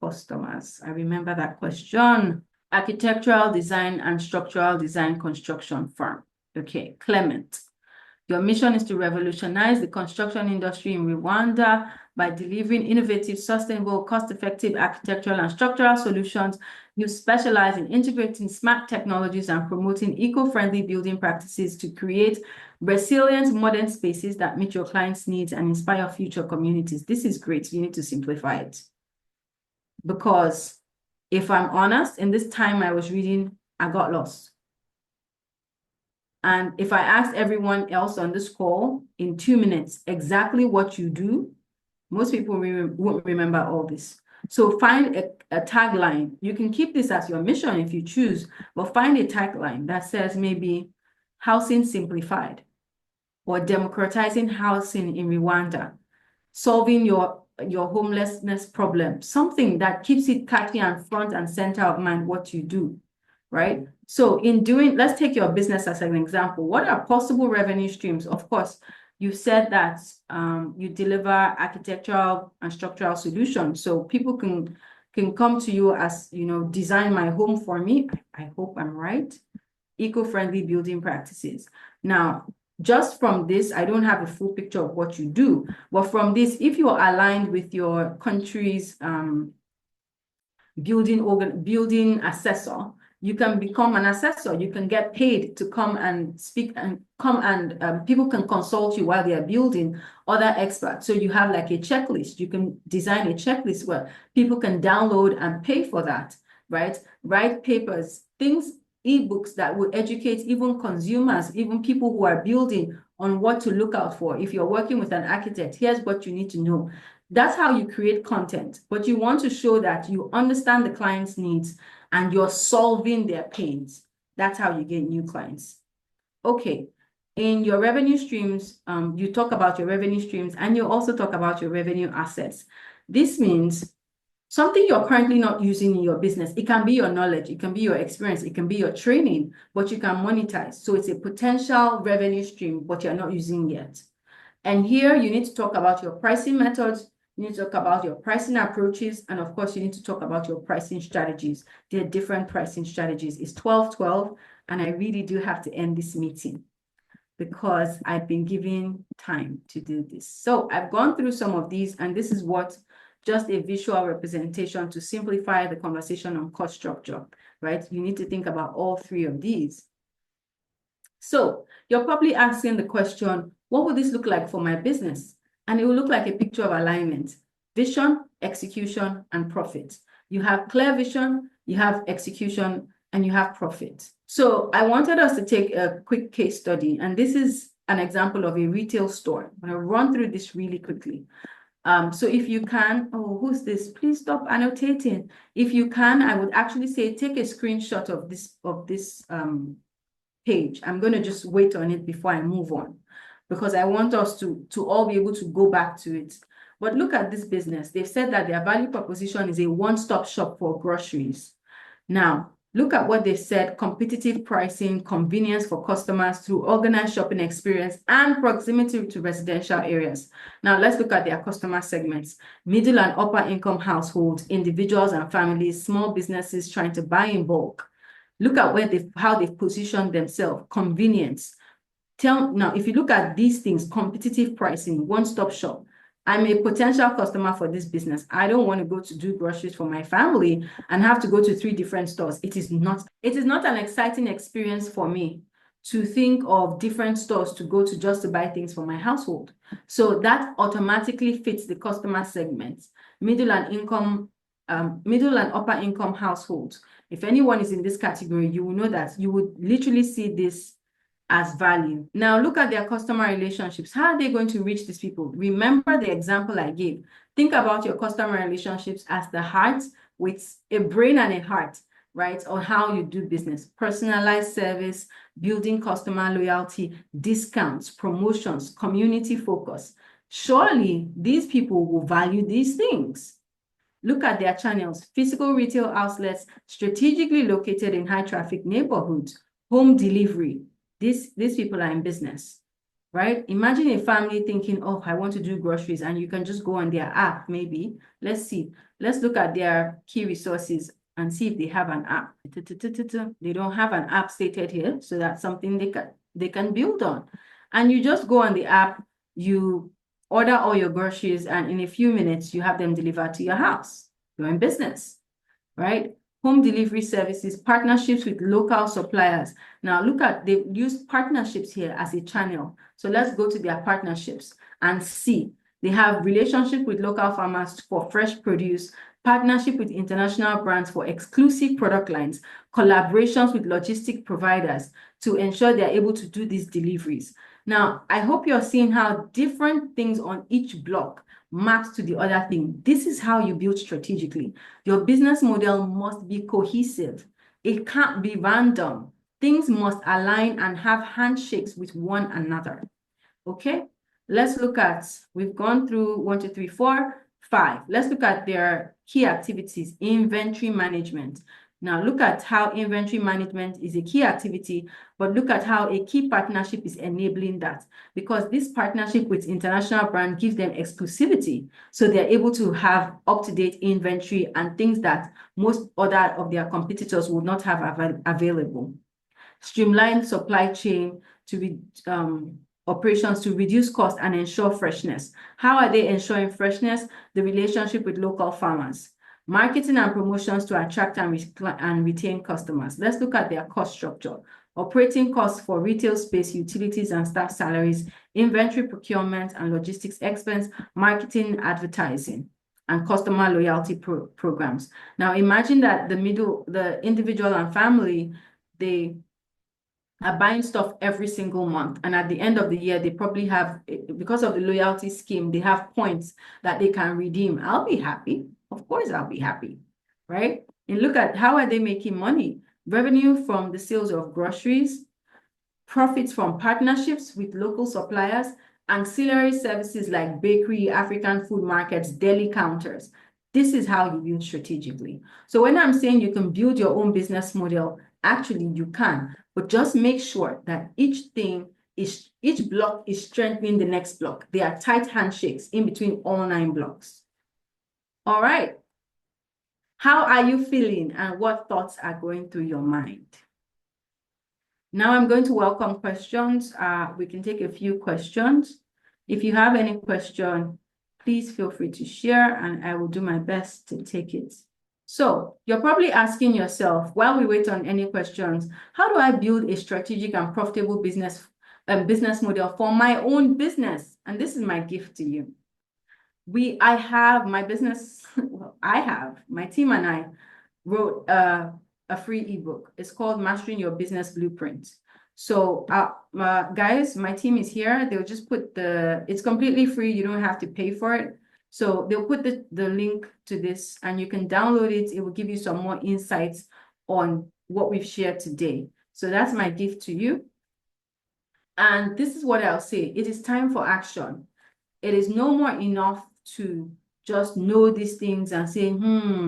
customers. I remember that question. Architectural design and structural design construction firm. Okay, Clement. Your mission is to revolutionize the construction industry in Rwanda by delivering innovative, sustainable, cost-effective architectural and structural solutions. You specialize in integrating smart technologies and promoting eco-friendly building practices to create resilient modern spaces that meet your clients' needs and inspire future communities. This is great. You need to simplify it. Because if I'm honest, in this time I was reading, I got lost. And if I asked everyone else on this call in 2 minutes exactly what you do, most people won't remember all this. So find a tagline. You can keep this as your mission if you choose, but find a tagline that says maybe housing simplified or democratizing housing in Rwanda, solving your homelessness problem, something that keeps it catchy and front and center of mind what you do, right? So let's take your business as an example. What are possible revenue streams? Of course, you said that you deliver architectural and structural solutions. So people can come to you as, design my home for me. I hope I'm right. Eco-friendly building practices. Now, just from this, I don't have a full picture of what you do, but from this, if you're aligned with your country's building assessor, you can become an assessor. You can get paid to come and speak and people can consult you while they are building, other experts. So you have like a checklist. You can design a checklist where people can download and pay for that, right? Write papers, ebooks that will educate even consumers, even people who are building, on what to look out for. If you're working with an architect, here's what you need to know. That's how you create content, but you want to show that you understand the client's needs and you're solving their pains. That's how you get new clients. Okay, in your revenue streams, you talk about your revenue streams and you also talk about your revenue assets. This means something you're currently not using in your business. It can be your knowledge, it can be your experience, it can be your training, but you can monetize. So it's a potential revenue stream, but you're not using yet. And here you need to talk about your pricing methods, you need to talk about your pricing approaches, and of course, you need to talk about your pricing strategies. There are different pricing strategies. It's 12:12, and I really do have to end this meeting. because I've been given time to do this. So I've gone through some of these, and this is what just a visual representation to simplify the conversation on cost structure, right? You need to think about all three of these. So you're probably asking the question, what would this look like for my business? And it will look like a picture of alignment: vision, execution, and profit. You have clear vision, you have execution, and you have profit. So I wanted us to take a quick case study, and this is an example of a retail store. I'm going to run through this really quickly. So if you can, oh, who's this? Please stop annotating. If you can, I would actually say take a screenshot of this page. I'm going to just wait on it before I move on, because I want us to all be able to go back to it. But look at this business. They've said that their value proposition is a one-stop shop for groceries. Now, look at what they said: competitive pricing, convenience for customers through organized shopping experience, and proximity to residential areas. Now, let's look at their customer segments: middle and upper income households, individuals and families, small businesses trying to buy in bulk. Look at how they've positioned themselves: convenience. Now, if you look at these things: competitive pricing, one-stop shop. I'm a potential customer for this business. I don't want to go to do groceries for my family and have to go to 3 different stores. It is not an exciting experience for me to think of different stores to go to just to buy things for my household. So that automatically fits the customer segments: middle and upper income households. If anyone is in this category, you will know that you would literally see this as value. Now look at their customer relationships. How are they going to reach these people? Remember the example I gave. Think about your customer relationships as the heart, with a brain and a heart, right? On how you do business: personalized service, building customer loyalty, discounts, promotions, community focus. Surely these people will value these things. Look at their channels: physical retail outlets strategically located in high traffic neighborhoods, home delivery. These people are in business, right? Imagine a family thinking, oh, I want to do groceries, and you can just go on their app, maybe. Let's see. Let's look at their key resources and see if they have an app. They don't have an app stated here, so that's something they can build on. And you just go on the app, you order all your groceries, and in a few minutes, you have them delivered to your house. You're in business, right? Home delivery services, partnerships with local suppliers. Now look at, they've used partnerships here as a channel. So let's go to their partnerships and see. They have relationship with local farmers for fresh produce, partnership with international brands for exclusive product lines, collaborations with logistic providers to ensure they're able to do these deliveries. Now, I hope you're seeing how different things on each block maps to the other thing. This is how you build strategically. Your business model must be cohesive. It can't be random. Things must align and have handshakes with one another. Okay, let's look at, we've gone through 1, 2, 3, 4, 5. Let's look at their key activities: inventory management. Now look at how inventory management is a key activity, but look at how a key partnership is enabling that, because this partnership with international brand gives them exclusivity. So they're able to have up-to-date inventory and things that most other of their competitors would not have available. Streamline supply chain to be operations to reduce cost and ensure freshness. How are they ensuring freshness? The relationship with local farmers. Marketing and promotions to attract and retain customers. Let's look at their cost structure. Operating costs for retail space, utilities and staff salaries, inventory procurement and logistics expense, marketing, advertising, and customer loyalty programs. Now imagine that the individual and family, they are buying stuff every single month, and at the end of the year they probably have, because of the loyalty scheme, they have points that they can redeem. I'll be happy. Of course I'll be happy, right? And look at how are they making money: revenue from the sales of groceries, profits from partnerships with local suppliers, ancillary services like bakery, African food markets, deli counters. This is how you build strategically. So when I'm saying you can build your own business model, actually you can, but just make sure that each block is strengthening the next block. There are tight handshakes in between all 9 blocks. All right. How are you feeling, and what thoughts are going through your mind? Now I'm going to welcome questions. We can take a few questions. If you have any question, please feel free to share and I will do my best to take it. So you're probably asking yourself, while we wait on any questions, how do I build a strategic and profitable business model for my own business? And this is my gift to you. I have my business, well, my team and I wrote a free ebook. It's called Mastering Your Business Blueprint. So guys, my team is here. They'll just put it's completely free. You don't have to pay for it. So they'll put the link to this and you can download it. It will give you some more insights on what we've shared today. So that's my gift to you. And this is what I'll say. It is time for action. It is no more enough to just know these things and say,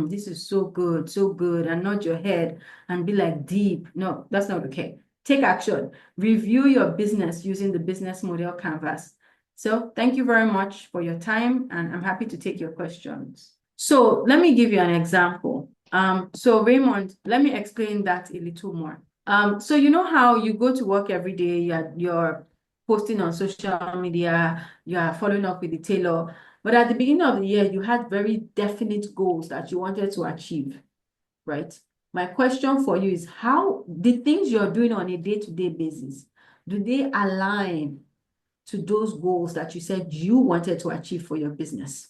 this is so good, and nod your head and be like deep. No, that's not okay. Take action. Review your business using the business model canvas. So thank you very much for your time, and I'm happy to take your questions. So let me give you an example. So Raymond, let me explain that a little more. So you know how you go to work every day, you're posting on social media, you are following up with the tailor, but at the beginning of the year, you had very definite goals that you wanted to achieve, right? My question for you is how the things you're doing on a day-to-day basis, do they align to those goals that you said you wanted to achieve for your business?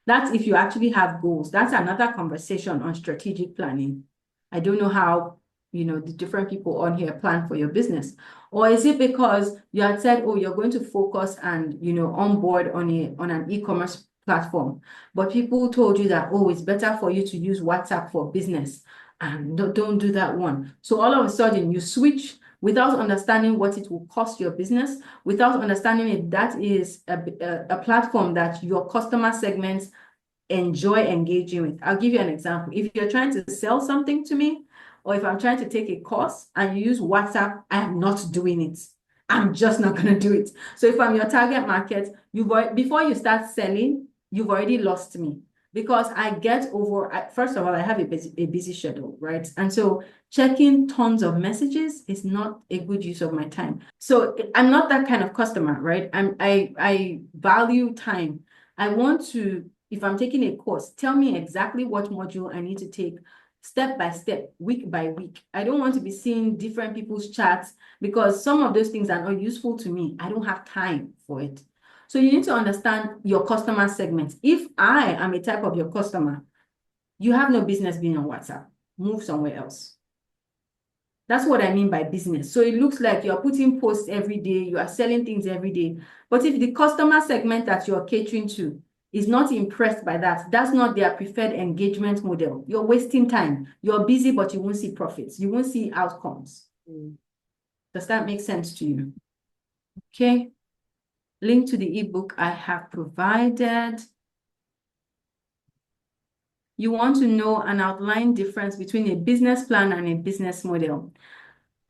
That's if you actually have goals. That's another conversation on strategic planning. I don't know how, the different people on here plan for your business. Or is it because you had said, oh, you're going to focus and, onboard on an e-commerce platform, but people told you that, oh, it's better for you to use WhatsApp for business and don't do that one. So all of a sudden you switch without understanding what it will cost your business, without understanding if that is a platform that your customer segments enjoy engaging with. I'll give you an example. If you're trying to sell something to me, or if I'm trying to take a course and you use WhatsApp, I am not doing it. I'm just not going to do it. So if I'm your target market, before you start selling, you've already lost me. Because first of all, I have a busy schedule, right? And so checking tons of messages is not a good use of my time. So I'm not that kind of customer, right? I value time. I want to, if I'm taking a course, tell me exactly what module I need to take step by step, week by week. I don't want to be seeing different people's charts because some of those things are not useful to me. I don't have time for it. So you need to understand your customer segment. If I am a type of your customer, you have no business being on WhatsApp. Move somewhere else. That's what I mean by business. So it looks like you're putting posts every day, you are selling things every day. But if the customer segment that you're catering to is not impressed by that, that's not their preferred engagement model. You're wasting time. You're busy, but you won't see profits. You won't see outcomes. Does that make sense to you? Okay. Link to the ebook I have provided. You want to know an outline difference between a business plan and a business model.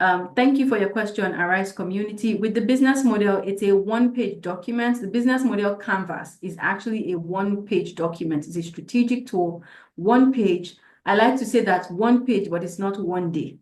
Thank you for your question, Arise community. With the business model, it's a one-page document. The business model canvas is actually a one-page document. It's a strategic tool, one page. I like to say that one page, but it's not one day.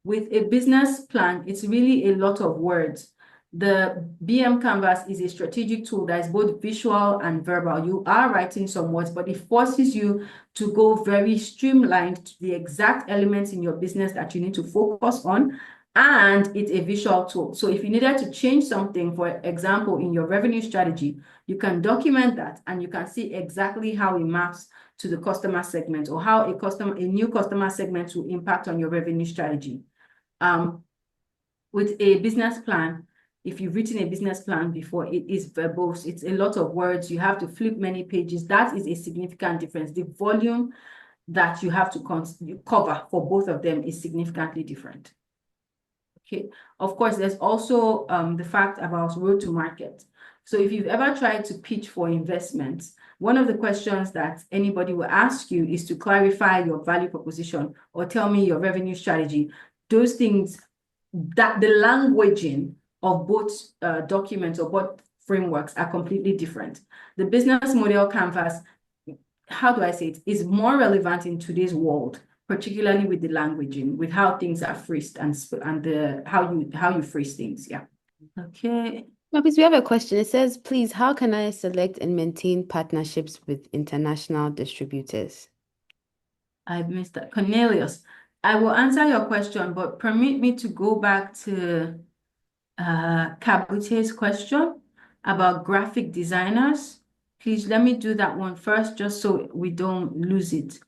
With a business plan, it's really a lot of words. The BM Canvas is a strategic tool that is both visual and verbal. You are writing some words, but it forces you to go very streamlined to the exact elements in your business that you need to focus on. And it's a visual tool. So if you needed to change something, for example, in your revenue strategy, you can document that and you can see exactly how it maps to the customer segment or how a new customer segment will impact on your revenue strategy. With a business plan, if you've written a business plan before, it is verbose. It's a lot of words. You have to flip many pages. That is a significant difference. The volume that you have to cover for both of them is significantly different. Okay. Of course, there's also the fact about road to market. So if you've ever tried to pitch for investments, one of the questions that anybody will ask you is to clarify your value proposition or tell me your revenue strategy. Those things, that the languaging of both documents or both frameworks are completely different. The business model canvas, how do I say it, is more relevant in today's world particularly with the languaging, with how things are phrased and how you phrase things. Yeah. Okay. Please, we have a question. It says, please, how can I select and maintain partnerships with international distributors? I missed that. Cornelius, I will answer your question, but permit me to go back to Kabute's question about graphic designers. Please let me do that one first, just so we don't lose it.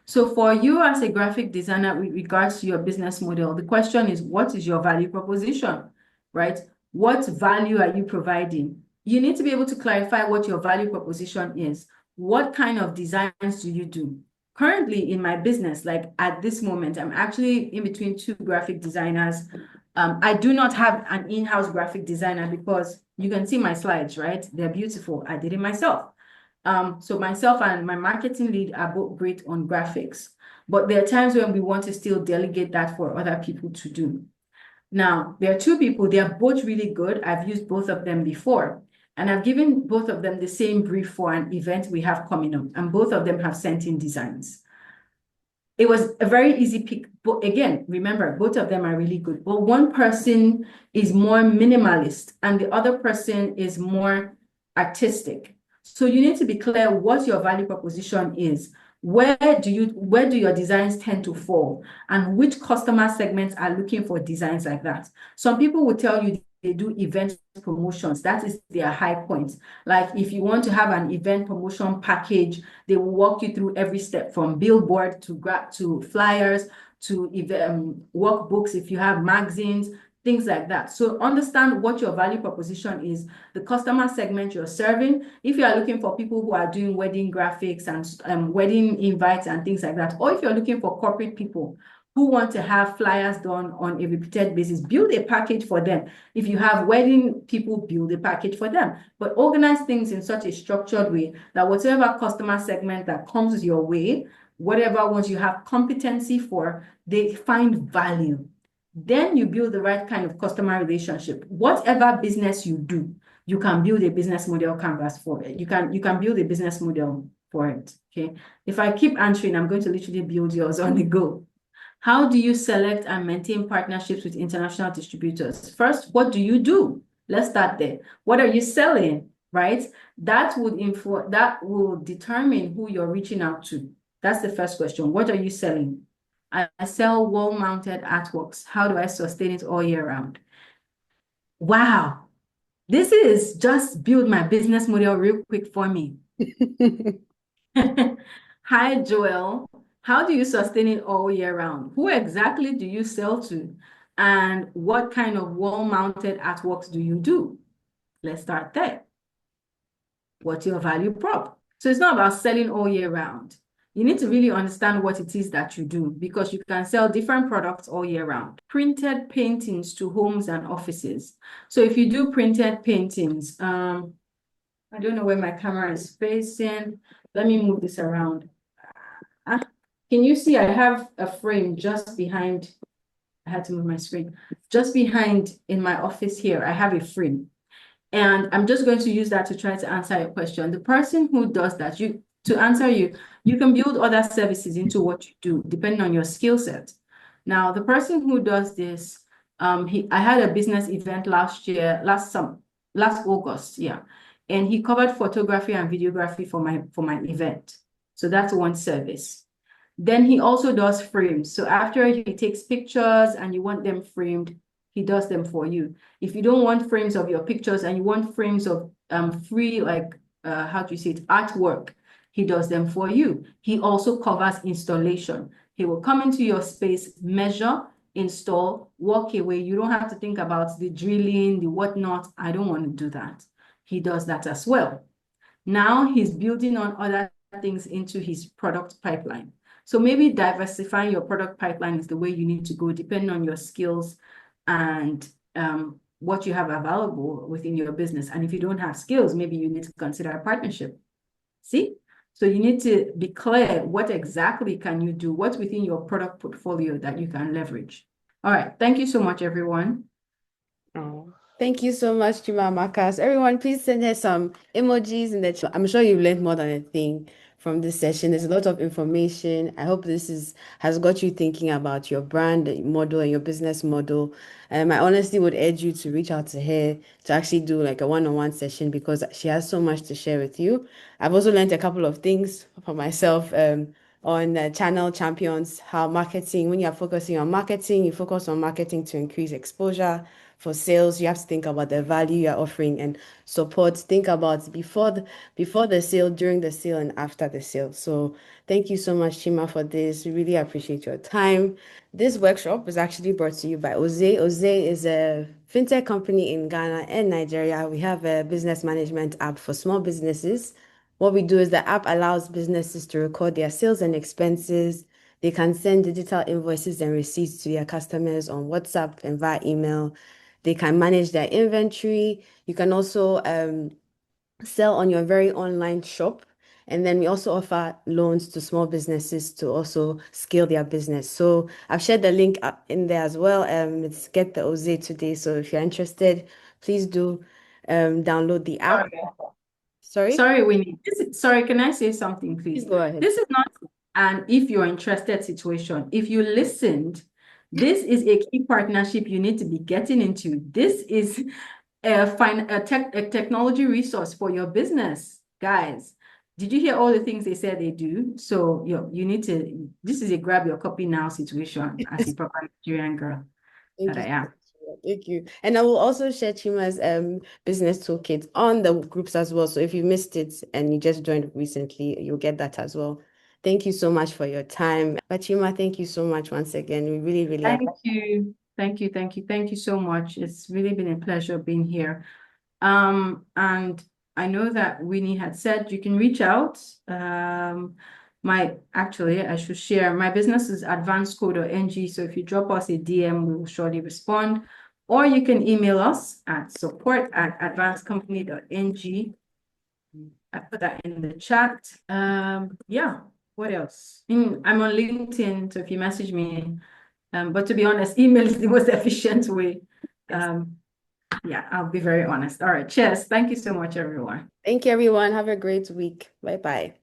So for you as a graphic designer with regards to your business model, the question is, what is your value proposition, right? What value are you providing? You need to be able to clarify what your value proposition is. What kind of designs do you do? Currently in my business, like at this moment, I'm actually in between two graphic designers. I do not have an in-house graphic designer because you can see my slides, right? They're beautiful. I did it myself. So myself and my marketing lead are both great on graphics, but there are times when we want to still delegate that for other people to do. Now, there are two people, they are both really good. I've used both of them before, and I've given both of them the same brief for an event we have coming up, and both of them have sent in designs. It was a very easy pick, but again, remember, both of them are really good, but one person is more minimalist and the other person is more artistic. So you need to be clear what your value proposition is. Where do your designs tend to fall, and which customer segments are looking for designs like that? Some people will tell you they do event promotions. That is their high point. Like if you want to have an event promotion package, they will walk you through every step from billboard to flyers to workbooks if you have magazines, things like that. So understand what your value proposition is, the customer segment you're serving. If you are looking for people who are doing wedding graphics and wedding invites and things like that, or if you're looking for corporate people who want to have flyers done on a repeated basis, build a package for them. If you have wedding people, build a package for them. But organize things in such a structured way that whatever customer segment that comes your way, whatever ones you have competency for, they find value. Then you build the right kind of customer relationship. Whatever business you do, you can build a business model canvas for it. You can build a business model for it. Okay. If I keep answering, I'm going to literally build yours on the go. How do you select and maintain partnerships with international distributors? First, what do you do? Let's start there. What are you selling, right? That will determine who you're reaching out to. That's the first question. What are you selling? I sell wall-mounted artworks. How do I sustain it all year round? Wow. This is just build my business model real quick for me. Hi, Joel. How do you sustain it all year round? Who exactly do you sell to? And what kind of wall-mounted artworks do you do? Let's start there. What's your value prop? So it's not about selling all year round. You need to really understand what it is that you do, because you can sell different products all year round. Printed paintings to homes and offices. So if you do printed paintings, I don't know where my camera is facing. Let me move this around. Can you see I have a frame just behind? I had to move my screen. Just behind in my office here, I have a frame. And I'm just going to use that to try to answer your question. The person who does that, to answer you, you can build other services into what you do, depending on your skill set. Now, the person who does this, I had a business event last August, yeah. And he covered photography and videography for my event. So that's one service. Then he also does frames. So after he takes pictures and you want them framed, he does them for you. If you don't want frames of your pictures and you want frames of free, like, how do you say it, artwork, he does them for you. He also covers installation. He will come into your space, measure, install, walk away. You don't have to think about the drilling, the whatnot. I don't want to do that. He does that as well. Now he's building on other things into his product pipeline. So maybe diversifying your product pipeline is the way you need to go, depending on your skills and what you have available within your business. And if you don't have skills, maybe you need to consider a partnership. See? So you need to be clear, what exactly can you do? What's within your product portfolio that you can leverage? All right. Thank you so much, everyone. Oh. Thank you so much, Chima Makas. Everyone, please send her some emojis in the chat. I'm sure you've learned more than a thing from this session. There's a lot of information. I hope this is has got you thinking about your brand model and your business model. I honestly would urge you to reach out to her to actually do like a one-on-one session because she has so much to share with you. I've also learned a couple of things for myself. On channel champions, how marketing, when you're focusing on marketing, you focus on marketing to increase exposure. For sales, you have to think about the value you're offering and support. Think about before the sale, during the sale, and after the sale. So thank you so much, Chima, for this. We really appreciate your time. This workshop is actually brought to you by Oze. Oze is a fintech company in Ghana and Nigeria. We have a business management app for small businesses. What we do is the app allows businesses to record their sales and expenses. They can send digital invoices and receipts to their customers on WhatsApp and via email. They can manage their inventory. You can also sell on your very online shop. And then we also offer loans to small businesses to also scale their business. So I've shared the link up in there as well. It's Get the Oze today. So if you're interested, please do download the app. Okay. Sorry, Sorry, Winnie. Sorry, can I say something, please please? go ahead. This is not an if you're interested situation. If you listened, this is a key partnership you need to be getting into. This is a technology resource for your business, guys. Did you hear all the things they said they do? So you need to, this is a grab your copy now situation as a proper Nigerian girl Thank that you I so am. much. Chima. Thank you. And I will also share Chima's business toolkit on the groups as well. So if you missed it and you just joined recently, you'll get that as well. Thank you so much for your time. But Chima, thank you so much once again. We really, really Thank appreciate you. Thank you. Thank you. Thank you so much. It's really been a pleasure being here. And I know that Winnie had said you can reach out. Actually, I should share my business is advancedco.ng. So if you drop us a DM, we will surely respond. Or you can email us at support@advancedcompany.ng. I put that in the chat. Yeah, what else? I'm on LinkedIn, so if you message me, but to be honest, email is the most efficient way. Yeah, I'll be very honest. All right, cheers. Thank you so much, everyone. Thank you, everyone. Have a great week. Bye bye.